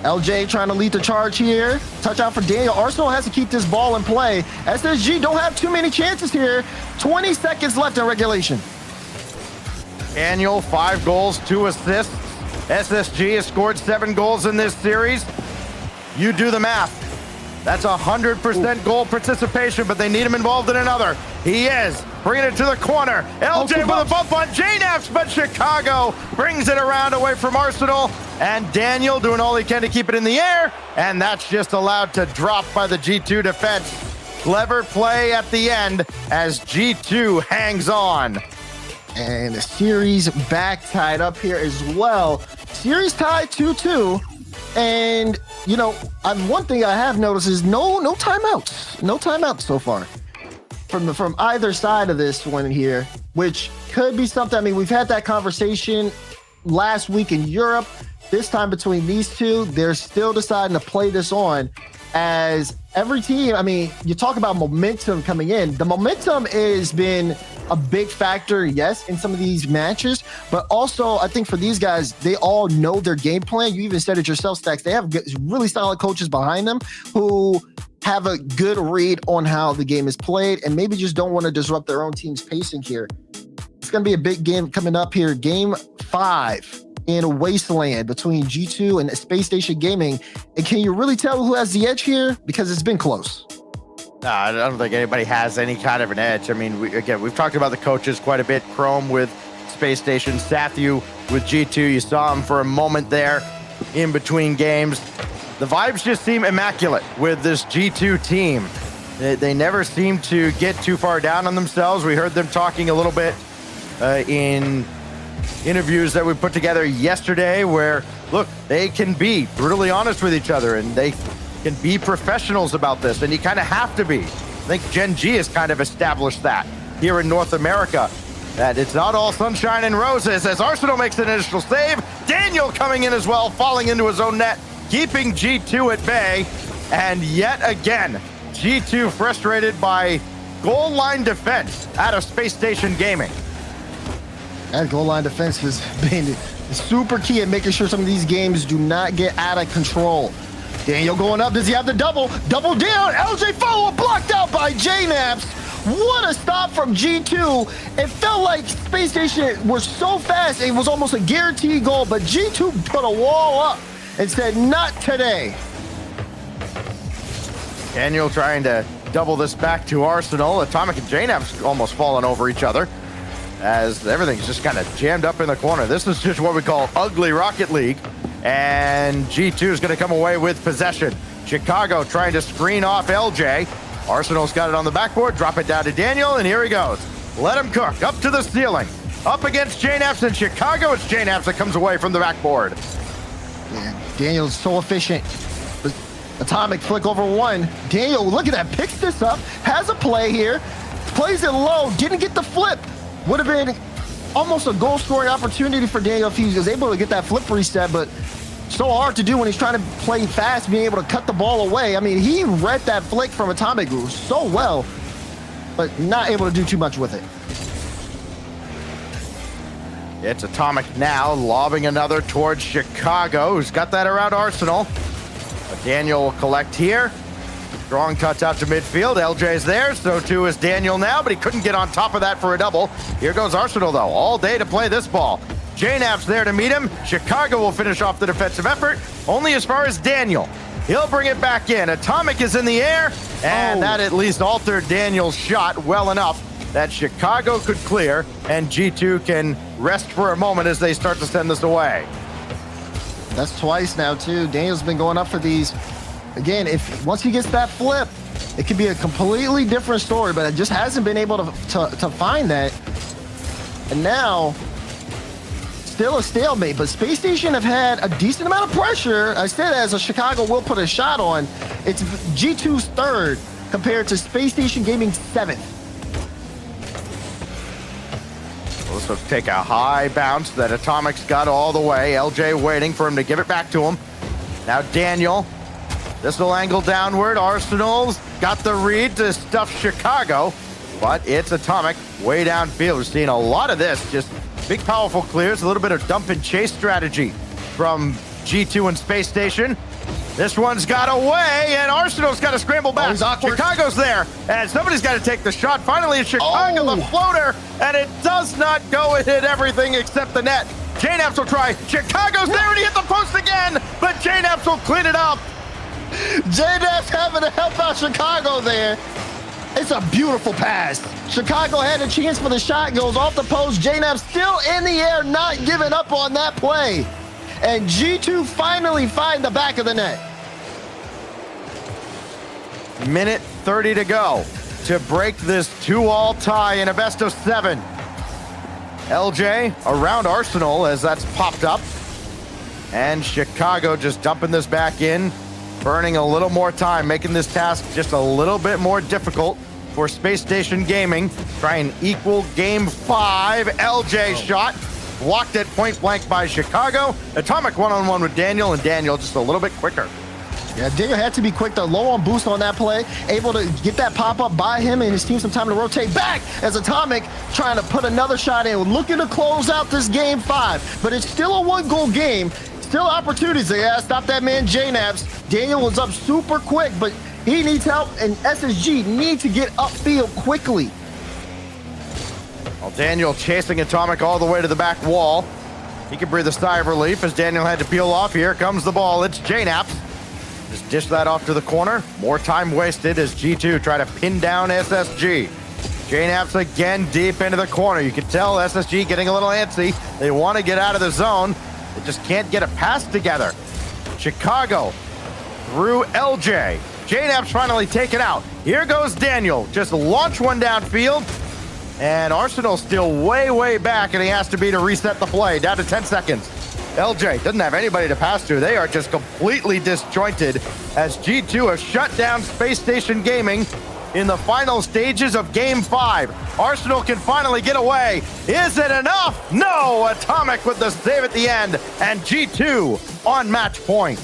LJ trying to lead the charge here. Touchdown for Daniel. Arsenal has to keep this ball in play. SSG don't have too many chances here. 20 seconds left in regulation. Daniel, 5 goals, 2 assists. SSG has scored 7 goals in this series. You do the math. That's 100% goal participation, but they need him involved in another. He is bringing it to the corner. LJ with a bump on JNAPS, but Chicago brings it around away from Arsenal. And Daniel doing all he can to keep it in the air, and that's just allowed to drop by the G2 defense. Clever play at the end as G2 hangs on. And the series back tied up here as well. Series tied 2-2. And, you know, one thing I have noticed is no timeouts. No timeouts so far from either side of this one here, which could be something. I mean, we've had that conversation last week in Europe. This time between these two, they're still deciding to play this on as every team. I mean, you talk about momentum coming in. The momentum has been a big factor, yes, in some of these matches, but also I think for these guys, they all know their game plan. You even said it yourself, Stacks. They have really solid coaches behind them who have a good read on how the game is played and maybe just don't want to disrupt their own team's pacing here. It's going to be a big game coming up here. Game 5 in Wasteland between G2 and Space Station Gaming. And can you really tell who has the edge here? Because it's been close. No, I don't think anybody has any kind of an edge. I mean, we've talked about the coaches quite a bit. Chrome with Space Station, Sathu with G2. You saw him for a moment there in between games. The vibes just seem immaculate with this G2 team. They never seem to get too far down on themselves. We heard them talking a little bit in interviews that we put together yesterday where, look, they can be brutally honest with each other and they can be professionals about this, and you kind of have to be. I think Gen G has kind of established that here in North America, that it's not all sunshine and roses as Arsenal makes an initial save. Daniel coming in as well, falling into his own net, keeping G2 at bay. And yet again, G2 frustrated by goal line defense out of Space Station Gaming. That goal line defense has been super key at making sure some of these games do not get out of control. Daniel going up. Does he have the double? Double down. LJ follow-up blocked out by JNAPS. What a stop from G2. It felt like Space Station was so fast, it was almost a guaranteed goal, but G2 put a wall up and said, not today. Daniel trying to double this back to Arsenal. Atomic and JNAP's almost falling over each other as everything's just kind of jammed up in the corner. This is just what we call ugly Rocket League. And G2 is going to come away with possession. Chicago trying to screen off LJ. Arsenal's got it on the backboard. Drop it down to Daniel, and here he goes. Let him cook. Up to the ceiling. Up against JNAPS in Chicago. It's JNAPS that comes away from the backboard. Yeah, Daniel's so efficient. Atomic flick over one. Daniel, look at that. Picks this up. Has a play here. Plays it low. Didn't get the flip. Would have been almost a goal-scoring opportunity for Daniel if he was able to get that flip reset, but so hard to do when he's trying to play fast, being able to cut the ball away. I mean, he read that flick from Atomic so well, but not able to do too much with it. It's Atomic now, lobbing another towards Chicago, who's got that around Arsenal. But Daniel will collect here. Strong touch out to midfield. LJ's there, so too is Daniel now, but he couldn't get on top of that for a double. Here goes Arsenal, though, all day to play this ball. JNAP's there to meet him. Chicago will finish off the defensive effort, only as far as Daniel. He'll bring it back in. Atomic is in the air, and that at least altered Daniel's shot well enough that Chicago could clear, and G2 can rest for a moment as they start to send this away. That's twice now, too. Daniel's been going up for these. Again, once he gets that flip, it could be a completely different story, but it just hasn't been able to find that. And now, still a stalemate, but Space Station have had a decent amount of pressure. I said as a Chicago will put a shot on. It's G2's third compared to Space Station Gaming's seventh. This will take a high bounce that Atomic's got all the way. LJ waiting for him to give it back to him. Now Daniel. This will angle downward. Arsenal's got the read to stuff Chicago, but it's Atomic way downfield. We're seeing a lot of this. Just big, powerful clears. A little bit of dump and chase strategy from G2 and Space Station. This one's got away, and Arsenal's got to scramble back. Chicago's there, and somebody's got to take the shot. Finally, it's Chicago, the floater, and it does not go. It hit everything except the net. JNAPS will try. Chicago's there, and he hit the post again, but JNAPS will clean it up. JNAPS having to help out Chicago there. It's a beautiful pass. Chicago had a chance for the shot, goes off the post. JNAPS still in the air, not giving up on that play. And G2 finally find the back of the net. Minute 30 to go to break this 2-all tie in a best of 7. LJ around Arsenal as that's popped up. And Chicago just dumping this back in, burning a little more time, making this task just a little bit more difficult for Space Station Gaming. Try and equal game 5. LJ shot. Blocked at point blank by Chicago. Atomic one-on-one with Daniel, and Daniel just a little bit quicker. Yeah, Daniel had to be quick, though. Low on boost on that play. Able to get that pop-up by him and his team some time to rotate back as Atomic trying to put another shot in. Looking to close out this game 5. But it's still a one-goal game. Still opportunities. They gotta stop that man JNAPS. Daniel was up super quick, but he needs help, and SSG need to get upfield quickly. Well, Daniel chasing Atomic all the way to the back wall. He can breathe a sigh of relief as Daniel had to peel off. Here comes the ball. It's JNAPS. Just dish that off to the corner. More time wasted as G2 try to pin down SSG. JNAPS again deep into the corner. You can tell SSG getting a little antsy. They want to get out of the zone. They just can't get a pass together. Chicago through LJ. JNAPS finally taken out. Here goes Daniel. Just launch one downfield. And Arsenal still way, way back, and he has to be to reset the play. Down to 10 seconds. LJ doesn't have anybody to pass to. They are just completely disjointed as G2 has shut down Space Station Gaming in the final stages of Game 5. Arsenal can finally get away. Is it enough? No! Atomic with the save at the end, and G2 on match point.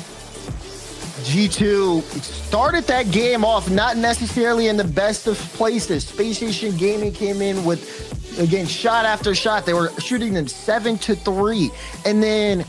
G2 started that game off not necessarily in the best of places. Space Station Gaming came in with, again, shot after shot. They were shooting them 7-3. And then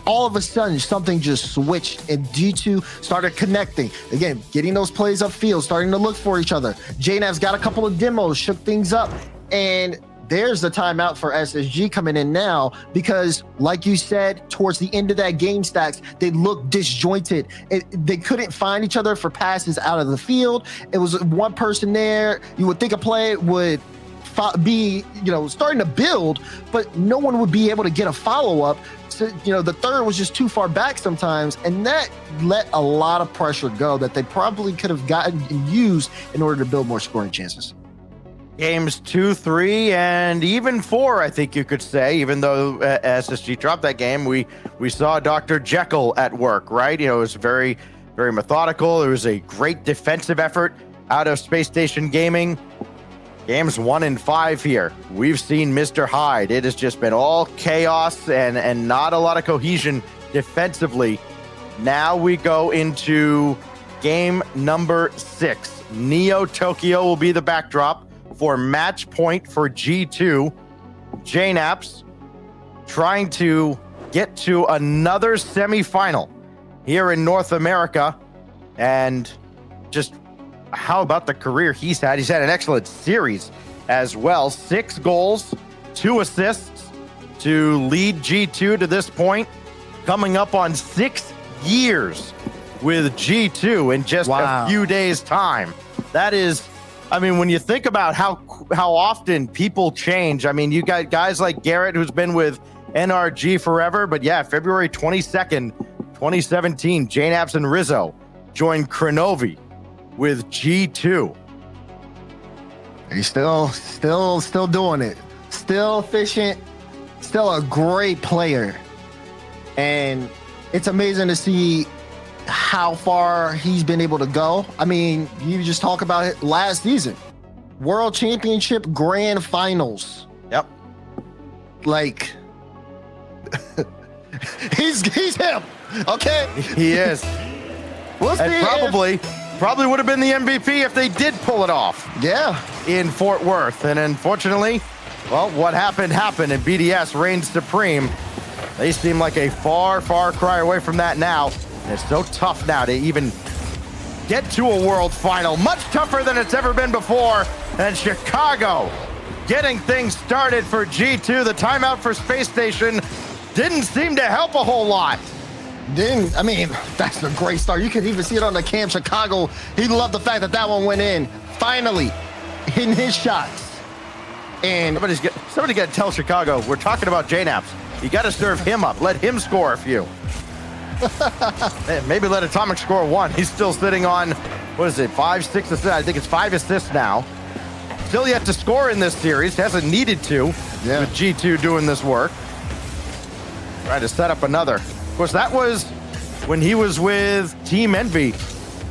all of a sudden, something just switched and G2 started connecting. Again, getting those plays upfield, starting to look for each other. JNAV's got a couple of demos, shook things up. And there's the timeout for SSG coming in now because, like you said, towards the end of that game stacks, they looked disjointed. They couldn't find each other for passes out of the field. It was one person there. You would think a play would be, starting to build, but no one would be able to get a follow-up. So, the third was just too far back sometimes, and that let a lot of pressure go that they probably could have gotten and used in order to build more scoring chances. Games 2, 3, and even 4, I think you could say, even though SSG dropped that game, we saw Dr. Jekyll at work, right? It was very, very methodical. It was a great defensive effort out of Space Station Gaming. Games 1 and 5 here. We've seen Mr. Hyde. It has just been all chaos and not a lot of cohesion defensively. Now we go into game number 6. Neo Tokyo will be the backdrop for match point for G2. JNAPS trying to get to another semifinal here in North America. And just how about the career he's had? He's had an excellent series as well. 6 goals, 2 assists to lead G2 to this point. Coming up on 6 years with G2 in just a few days' time. That is, I mean, when you think about how often people change, I mean, you got guys like Garrett, who's been with NRG forever, but yeah, February 22nd, 2017, JNAPS and Rizzo joined Kronovi with G2. He's still doing it. Still efficient. Still a great player. And it's amazing to see how far he's been able to go. I mean, you just talk about it last season. World Championship Grand Finals. Yep. Like, he's him. Okay? He is. We'll see. And probably would have been the MVP if they did pull it off. Yeah. In Fort Worth. And unfortunately, well, what happened, and BDS reigns supreme. They seem like a far, far cry away from that now. And it's so tough now to even get to a world final. Much tougher than it's ever been before. And Chicago getting things started for G2. The timeout for Space Station didn't seem to help a whole lot. I mean, that's a great start. You can even see it on the cam. Chicago, he loved the fact that one went in. Finally, hitting his shots. And somebody got to tell Chicago, we're talking about JNAPS. You got to serve him up. Let him score a few. Maybe let Atomic score 1. He's still sitting on, 5, 6 assists? I think it's 5 assists now. Still yet to score in this series. Hasn't needed to with G2 doing this work. Trying to set up another. Of course, that was when he was with Team Envy.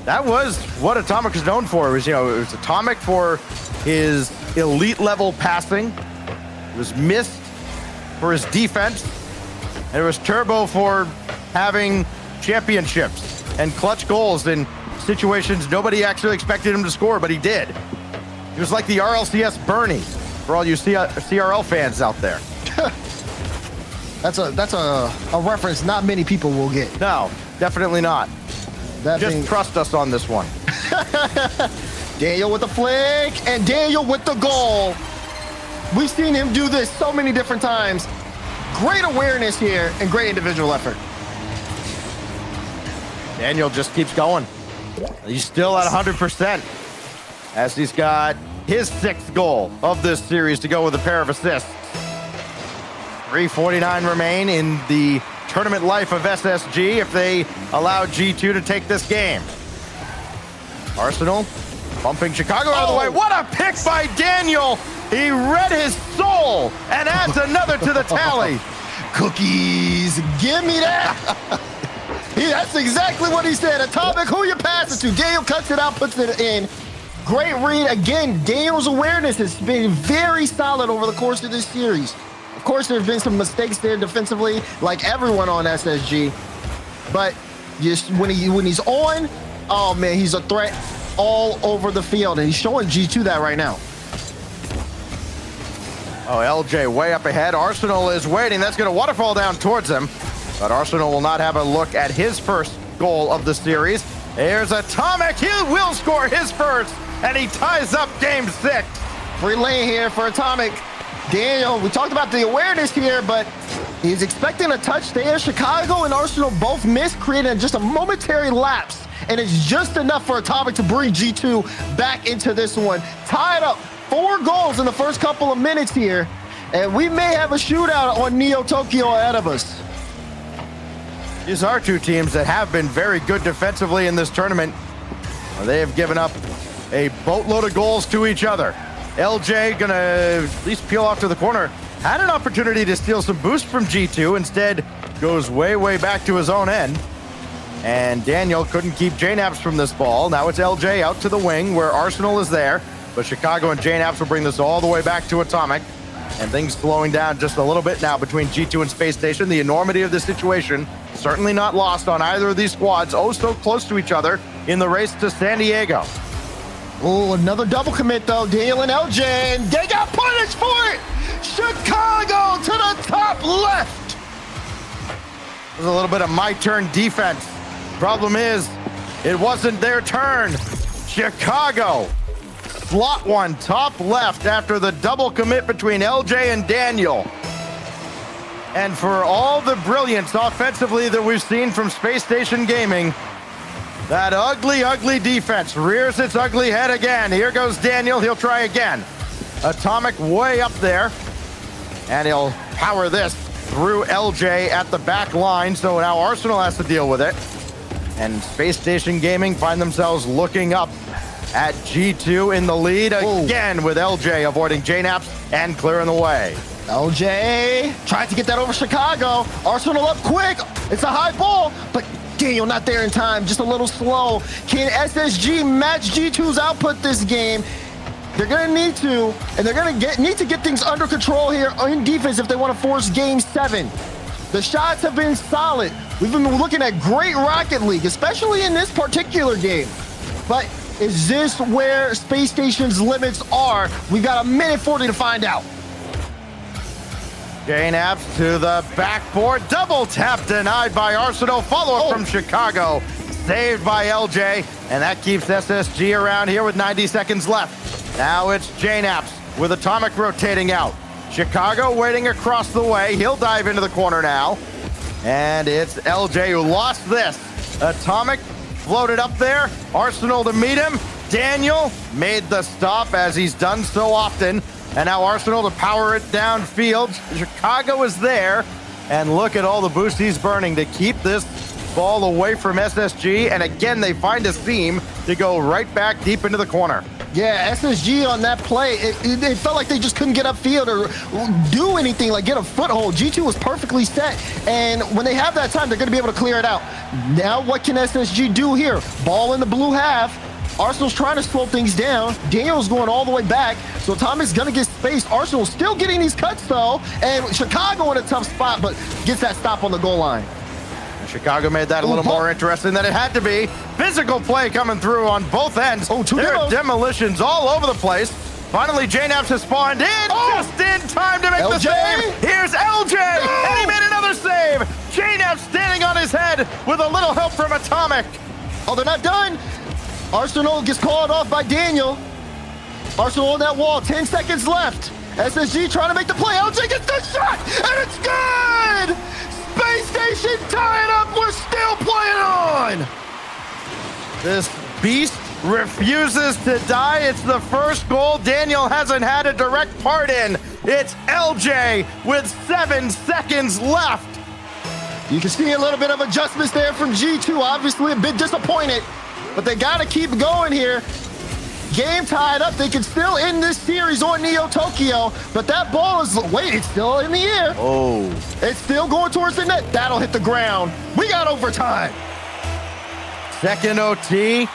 That was what Atomic was known for. It was Atomic for his elite level passing. It was Mist for his defense. And it was Turbo for having championships and clutch goals in situations nobody actually expected him to score, but he did. He was like the RLCS Bernie for all you CRL fans out there. That's a reference not many people will get. No, definitely not. Just trust us on this one. Daniel with the flick and Daniel with the goal. We've seen him do this so many different times. Great awareness here and great individual effort. Daniel just keeps going. He's still at 100% as he's got his 6th goal of this series to go with a pair of assists. 3:49 remain in the tournament life of SSG if they allow G2 to take this game. Arsenal bumping Chicago out of the way. What a pick by Daniel. He read his soul and adds another to the tally. Cookies, give me that. That's exactly what he said. Atomic, who you passing to? Daniel cuts it out, puts it in. Great read. Again, Daniel's awareness has been very solid over the course of this series. Of course, there have been some mistakes there defensively, like everyone on SSG. But just when he's on, oh man, he's a threat all over the field, and he's showing G2 that right now. Oh, LJ way up ahead. Arsenal is waiting. That's going to waterfall down towards him. But Arsenal will not have a look at his first goal of the series. There's Atomic. He will score his first, and he ties up game 6. Free lane here for Atomic. Daniel, we talked about the awareness here, but he's expecting a touch there. Chicago and Arsenal both missed, creating just a momentary lapse. And it's just enough for Atomic to bring G2 back into this one. Tied up 4 goals in the first couple of minutes here. And we may have a shootout on Neo Tokyo ahead of us. These are 2 teams that have been very good defensively in this tournament. They have given up a boatload of goals to each other. LJ gonna at least peel off to the corner. Had an opportunity to steal some boost from G2. Instead, goes way back to his own end. And Daniel couldn't keep JNAPS from this ball. Now it's LJ out to the wing where Arsenal is there. But Chicago and JNAPS will bring this all the way back to Atomic. And things slowing down just a little bit now between G2 and Space Station. The enormity of the situation certainly not lost on either of these squads. Oh, so close to each other in the race to San Diego. Oh, another double commit though. Daniel and LJ, and they got punished for it. Chicago to the top left. There's a little bit of my turn defense. Problem is, it wasn't their turn. Chicago, slot one, top left after the double commit between LJ and Daniel. And for all the brilliance offensively that we've seen from Space Station Gaming, that ugly, ugly defense rears its ugly head again. Here goes Daniel, he'll try again. Atomic way up there, and he'll power this through LJ at the back line, so now Arsenal has to deal with it. And Space Station Gaming find themselves looking up at G2 in the lead again with LJ avoiding JNaps and clearing the way. LJ tried to get that over Chicago. Arsenal up quick. It's a high ball, but Daniel not there in time, just a little slow. Can SSG match G2's output this game? They're gonna need to, and they're gonna need to get things under control here in defense if they want to force game 7. The shots have been solid. We've been looking at great Rocket League, especially in this particular game. But is this where Space Station's limits are? We got a minute 40 to find out. JNaps to the backboard, double tap denied by Arsenal, follow-up from Chicago, saved by LJ, and that keeps SSG around here with 90 seconds left. Now it's JNaps with Atomic rotating out. Chicago waiting across the way, he'll dive into the corner now, and it's LJ who lost this. Atomic floated up there, Arsenal to meet him. Daniel made the stop as he's done so often. And now Arsenal to power it downfield. Chicago is there. And look at all the boost he's burning to keep this ball away from SSG. And again, they find a seam to go right back deep into the corner. Yeah, SSG on that play, it felt like they just couldn't get upfield or do anything, like get a foothold. G2 was perfectly set. And when they have that time, they're going to be able to clear it out. Now what can SSG do here? Ball in the blue half. Arsenal's trying to slow things down. Daniel's going all the way back, so Tommy's gonna get space. Arsenal's still getting these cuts though, and Chicago in a tough spot, but gets that stop on the goal line. And Chicago made that a little more interesting than it had to be. Physical play coming through on both ends. There are demolitions all over the place. Finally, JNaps has spawned in, just in time to make the save. Here's LJ, and he made another save. JNaps standing on his head with a little help from Atomic. Oh, they're not done. Arsenal gets called off by Daniel. Arsenal on that wall, 10 seconds left. SSG trying to make the play. LJ gets the shot, and it's good! Space Station tie it up, we're still playing on! This beast refuses to die. It's the first goal Daniel hasn't had a direct part in. It's LJ with 7 seconds left. You can see a little bit of adjustments there from G2, obviously a bit disappointed. But they got to keep going here. Game tied up. They can still end this series on Neo Tokyo, but that ball is, wait, it's still in the air. Oh. It's still going towards the net. That'll hit the ground. We got overtime. Second OT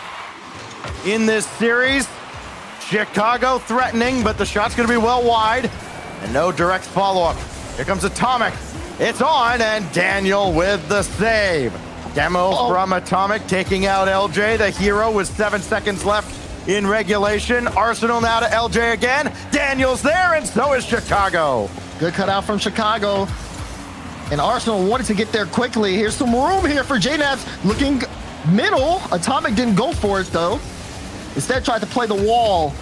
in this series. Chicago threatening, but the shot's going to be well wide. And no direct follow-up. Here comes Atomic. It's on, and Daniel with the save. Demo from Atomic taking out LJ, the hero, with 7 seconds left in regulation. Arsenal now to LJ again. Daniel's there, and so is Chicago. Good cutout from Chicago. And Arsenal wanted to get there quickly. Here's some room here for JNaps looking middle. Atomic didn't go for it, though. Instead, tried to play the wall.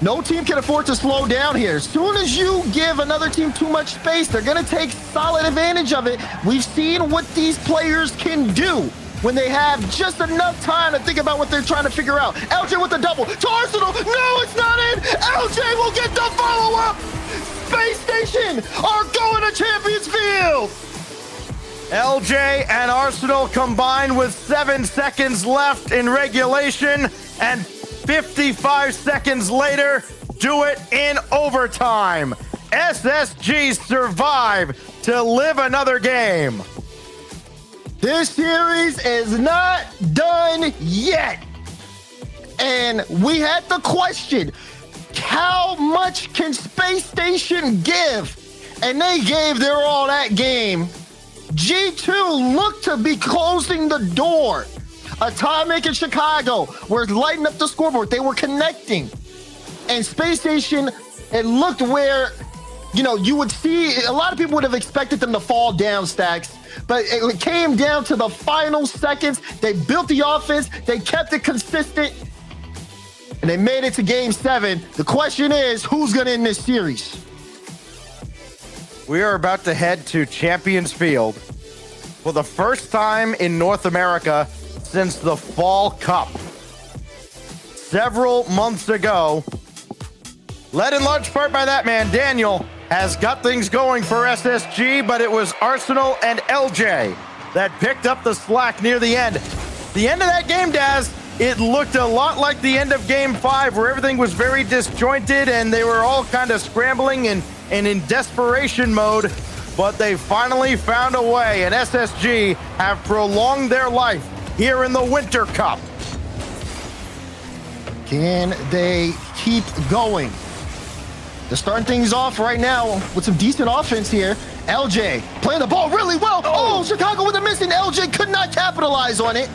No team can afford to slow down here. As soon as you give another team too much space, they're going to take solid advantage of it. We've seen what these players can do when they have just enough time to think about what they're trying to figure out. LJ with the double to Arsenal. No, it's not in. LJ will get the follow-up. Space Station are going to Champions Field. LJ and Arsenal combined with 7 seconds left in regulation, and 55 seconds later, do it in overtime. SSG survive to live another game. This series is not done yet. And we had the question, how much can Space Station give? And they gave their all that game. G2 looked to be closing the door. Atomic and Chicago were lighting up the scoreboard. They were connecting. And Space Station, it looked where, you know, you would see, a lot of people would have expected them to fall down, Stacks. But it came down to the final seconds. They built the offense. They kept it consistent. And they made it to Game 7. The question is, who's going to end this series? We are about to head to Champions Field for the first time in North America since the Fall Cup. Several months ago, led in large part by that man, Daniel, has got things going for SSG, but it was Arsenal and LJ that picked up the slack near the end. The end of that game, Daz, it looked a lot like the end of Game 5, where everything was very disjointed and they were all kind of scrambling and in desperation mode, but they finally found a way, and SSG have prolonged their life here in the Winter Cup. Can they keep going? They're starting things off right now with some decent offense here. LJ playing the ball really well. Oh, Chicago with a miss, and LJ could not capitalize on it.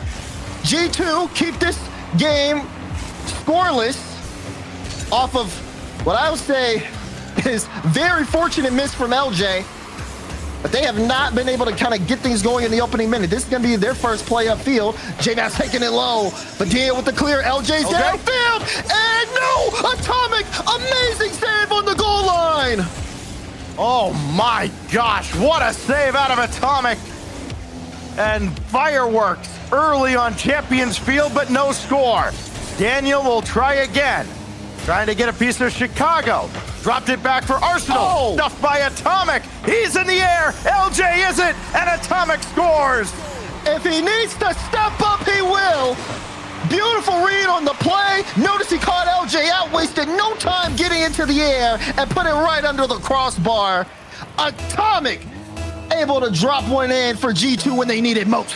G2 keep this game scoreless off of what I would say is very fortunate miss from LJ. But they have not been able to kind of get things going in the opening minute. This is going to be their first play upfield. JNAP's taking it low, but Daniel with the clear. LJ's downfield, and no! Atomic, amazing save on the goal line! Oh my gosh, what a save out of Atomic! And fireworks early on Champions Field, but no score. Daniel will try again, trying to get a piece of Chicago. Dropped it back for Arsenal. Stuffed by Atomic. He's in the air. LJ isn't, and Atomic scores. If he needs to step up, he will. Beautiful read on the play. Notice he caught LJ out, wasted no time getting into the air and put it right under the crossbar. Atomic able to drop one in for G2 when they need it most.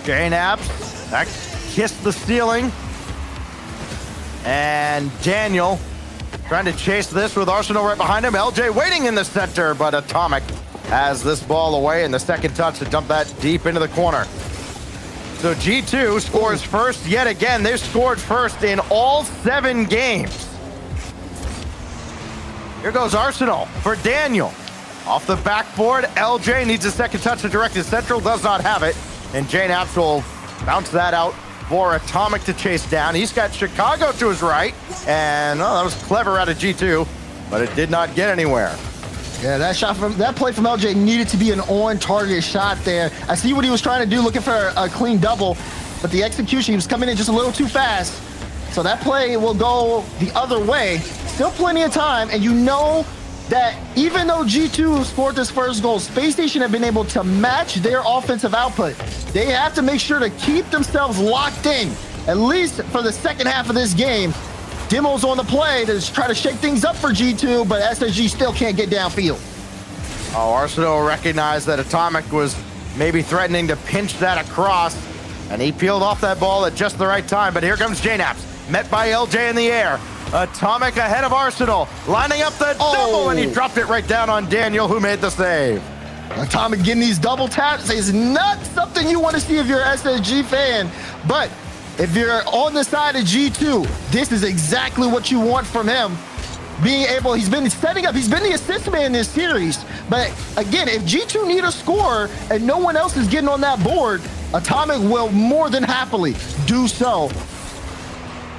JNAPS, that kissed the ceiling. And Daniel trying to chase this with Arsenal right behind him. LJ waiting in the center, but Atomic has this ball away and the second touch to dump that deep into the corner. So G2 scores first yet again. They've scored first in all 7 games. Here goes Arsenal for Daniel. Off the backboard, LJ needs a second touch to direct his central, does not have it. And JNAPS will bounce that out for Atomic to chase down. He's got Chicago to his right, and that was clever out of G2, but it did not get anywhere. Yeah, that play from LJ needed to be an on-target shot there. I see what he was trying to do, looking for a clean double, but the execution, he was coming in just a little too fast. So that play will go the other way. Still plenty of time, and you know that even though G2 scored this first goal, Space Station have been able to match their offensive output. They have to make sure to keep themselves locked in, at least for the second half of this game. Demo's on the play to try to shake things up for G2, but SSG still can't get downfield. Oh, Arsenal recognized that Atomic was maybe threatening to pinch that across, and he peeled off that ball at just the right time. But here comes JNAPS, met by LJ in the air. Atomic ahead of Arsenal, lining up the double, and he dropped it right down on Daniel, who made the save. Atomic getting these double taps is not something you want to see if you're an SSG fan, but if you're on the side of G2, this is exactly what you want from him. Being able, he's been setting up, he's been the assist man in this series, but again, if G2 need a score and no one else is getting on that board, Atomic will more than happily do so.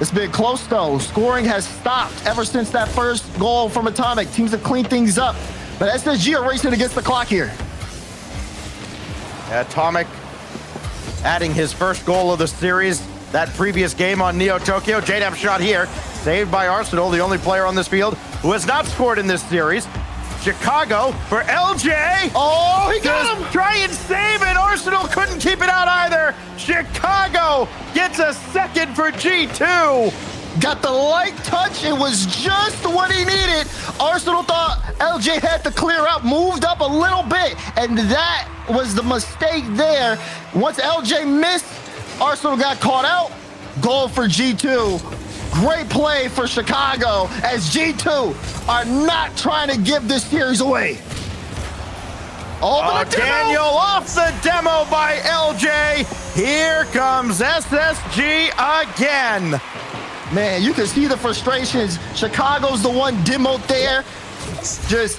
It's been close though. Scoring has stopped ever since that first goal from Atomic. Teams have cleaned things up, but SSG are racing against the clock here. Atomic adding his first goal of the series. That previous game on Neo Tokyo. JNAP shot here, saved by Arsenal, the only player on this field who has not scored in this series. Chicago for LJ. Oh, he got him! Try and save it. Arsenal couldn't keep it out either. Chicago gets a second for G2. Got the light touch. It was just what he needed. Arsenal thought LJ had to clear out, moved up a little bit, and that was the mistake there. Once LJ missed, Arsenal got caught out. Goal for G2. Great play for Chicago as G2 are not trying to give this series away. Oh, Daniel off the demo by LJ. Here comes SSG again. Man, you can see the frustrations. Chicago's the one demoed there. Just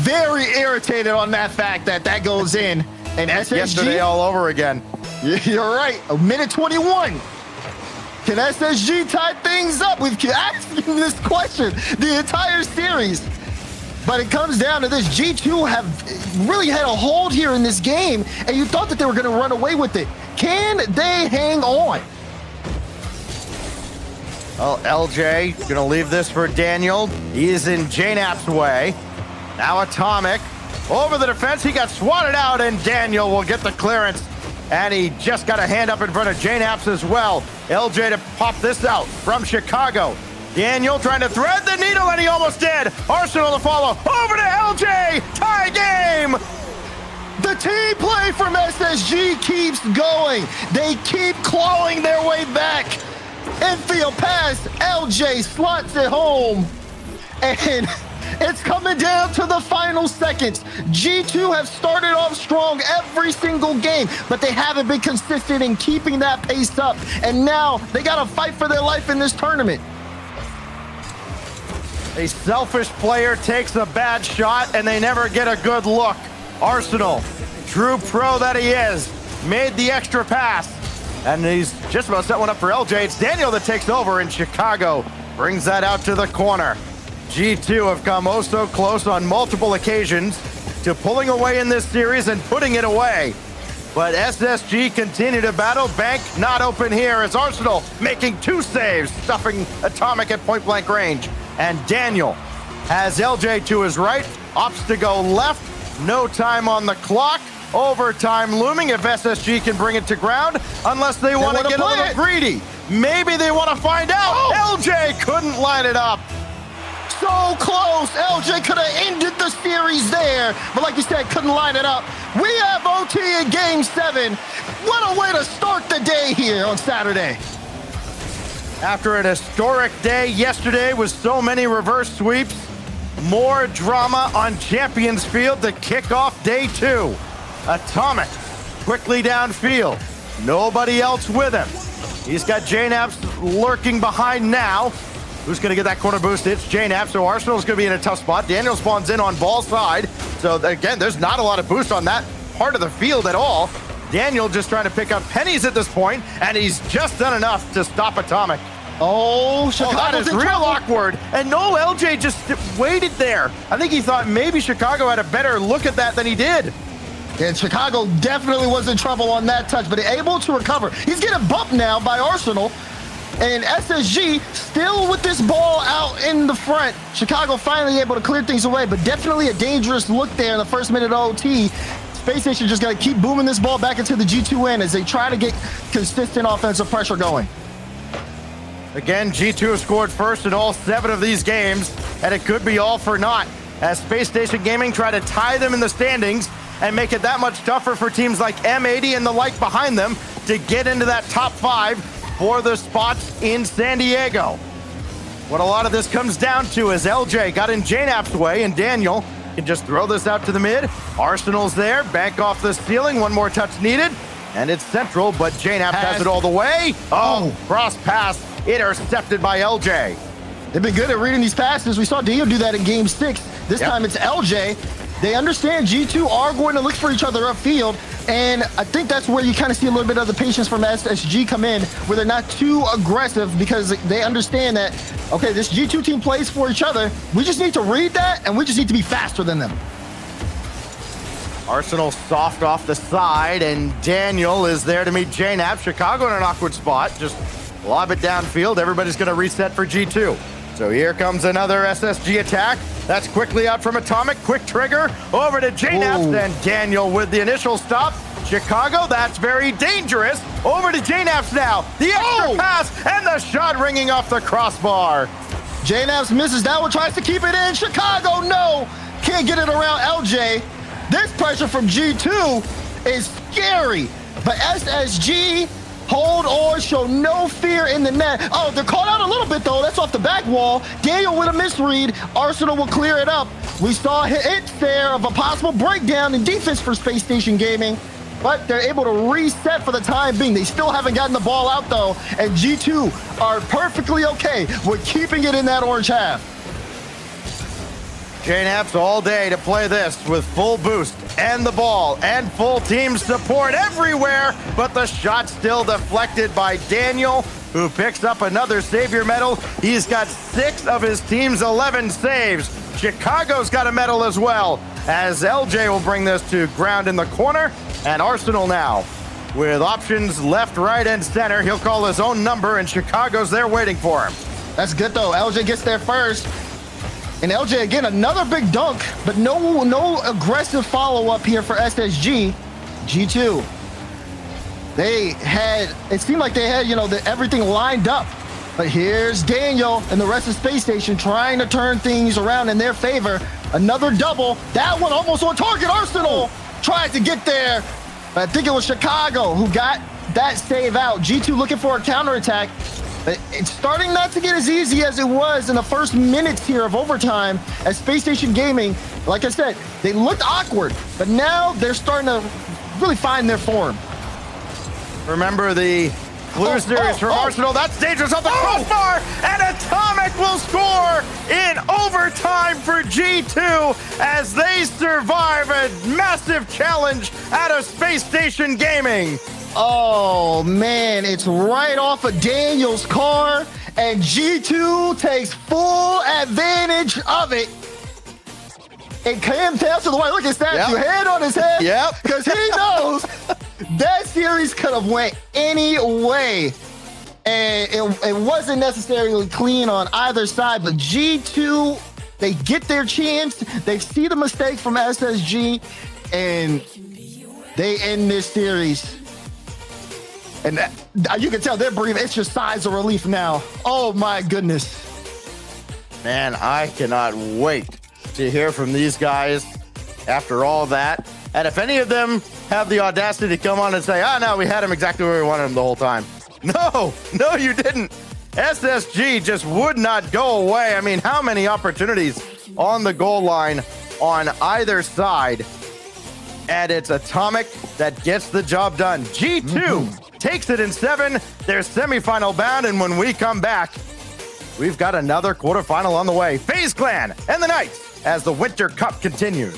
very irritated on that fact that goes in. And SSG. Yesterday all over again. You're right. A minute 21. Can SSG tie things up? We've asked this question the entire series. But it comes down to this. G2 have really had a hold here in this game, and you thought that they were going to run away with it. Can they hang on? Well, LJ going to leave this for Daniel. He is in JNAP's way. Now Atomic over the defense. He got swatted out, and Daniel will get the clearance. And he just got a hand up in front of JNAP's as well. LJ to pop this out from Chicago. Daniel trying to thread the needle, and he almost did. Arsenal to follow. Over to LJ. Tie game. The team play from SSG keeps going. They keep clawing their way back. Infield pass. LJ slots it home. And it's coming down to the final seconds. G2 have started off strong every single game, but they haven't been consistent in keeping that pace up. And now they got to fight for their life in this tournament. A selfish player takes a bad shot, and they never get a good look. Arsenal, true pro that he is, made the extra pass. And he's just about set one up for LJ. It's Daniel that takes over, and Chicago brings that out to the corner. G2 have come oh so close on multiple occasions to pulling away in this series and putting it away. But SSG continue to battle. Bank not open here as Arsenal making 2 saves, stuffing Atomic at point-blank range. And Daniel has LJ to his right, opts to go left. No time on the clock. Overtime looming if SSG can bring it to ground, unless they want to get a little greedy. Maybe they want to find out. Oh. LJ couldn't line it up. So close. LJ could have ended the series there, but like you said, couldn't line it up. We have OT in Game 7. What a way to start the day here on Saturday. After an historic day yesterday with so many reverse sweeps, more drama on Champions Field to kick off day 2. Atomic quickly downfield. Nobody else with him. He's got JNAP's lurking behind now. Who's going to get that corner boost? It's JNAP, so Arsenal's going to be in a tough spot. Daniel spawns in on ball side. So again, there's not a lot of boost on that part of the field at all. Daniel just trying to pick up pennies at this point, and he's just done enough to stop Atomic. Oh, that is real awkward. And no, LJ just waited there. I think he thought maybe Chicago had a better look at that than he did. And Chicago definitely was in trouble on that touch, but able to recover. He's getting bumped now by Arsenal. And SSG still with this ball out in the front. Chicago finally able to clear things away, but definitely a dangerous look there in the first minute of OT. Spacestation just got to keep booming this ball back into the G2 end as they try to get consistent offensive pressure going. Again, G2 has scored first in all 7 of these games, and it could be all for naught as Space Station Gaming try to tie them in the standings and make it that much tougher for teams like M80 and the like behind them to get into that top 5 for the spots in San Diego. What a lot of this comes down to is LJ got in JNAP's way, and Daniel can just throw this out to the mid. Arsenal's there, bank off the ceiling, one more touch needed, and it's central, but JNAP has it all the way. Oh, cross pass intercepted by LJ. They've been good at reading these passes. We saw Dio do that in Game 6. This time it's LJ. They understand G2 are going to look for each other upfield, and I think that's where you kind of see a little bit of the patience from SSG come in, where they're not too aggressive because they understand that, okay, this G2 team plays for each other. We just need to read that, and we just need to be faster than them. Arsenal soft off the side, and Daniel is there to meet JNAP. Chicago in an awkward spot. Just lob it downfield. Everybody's going to reset for G2. So here comes another SSG attack. That's quickly out from Atomic. Quick trigger over to JNAP. Then Daniel with the initial stop. Chicago, that's very dangerous. Over to JNAP now. The extra pass and the shot ringing off the crossbar. JNAP misses that one, tries to keep it in. Chicago, no. Can't get it around LJ. This pressure from G2 is scary. But SSG Hold on, show no fear in the net. Oh, they're caught out a little bit, though. That's off the back wall. Daniel with a misread. Arsenal will clear it up. We saw a hit there of a possible breakdown in defense for Space Station Gaming, but they're able to reset for the time being. They still haven't gotten the ball out, though, and G2 are perfectly okay with keeping it in that orange half. JNAPs all day to play this with full boost and the ball and full team support everywhere, but the shot still deflected by Daniel, who picks up another savior medal. He's got 6 of his team's 11 saves. Chicago's got a medal as well, as LJ will bring this to ground in the corner, and Arsenal now with options left, right, and center. He'll call his own number, and Chicago's there waiting for him. That's good, though. LJ gets there first. And LJ, again, another big dunk, but no aggressive follow-up here for SSG. G2. It seemed like they had, everything lined up. But here's Daniel and the rest of Space Station trying to turn things around in their favor. Another double. That one almost on target. Arsenal tried to get there. But I think it was Chicago who got that save out. G2 looking for a counterattack. It's starting not to get as easy as it was in the first minutes here of overtime as Space Station Gaming, like I said, they looked awkward, but now they're starting to really find their form. Remember the blue series from Arsenal. That's dangerous off the crossbar, and Atomic will score in overtime for G2 as they survive a massive challenge out of Space Station Gaming. Oh, man, it's right off of Daniel's car, and G2 takes full advantage of it. And Cam taps to the white. Look at statue, hand on his head. Yep. Because he knows that series could have went any way. And it wasn't necessarily clean on either side, but G2, they get their chance. They see the mistake from SSG, and they end this series. And you can tell they're breathing. It's just sighs of relief now. Oh, my goodness. Man, I cannot wait to hear from these guys after all that. And if any of them have the audacity to come on and say, no, we had him exactly where we wanted him the whole time. No, you didn't. SSG just would not go away. I mean, how many opportunities on the goal line on either side? And it's Atomic that gets the job done. G2 takes it in 7. They're semifinal bound, and when we come back, we've got another quarterfinal on the way. FaZe Clan and the Knights as the Winter Cup continues.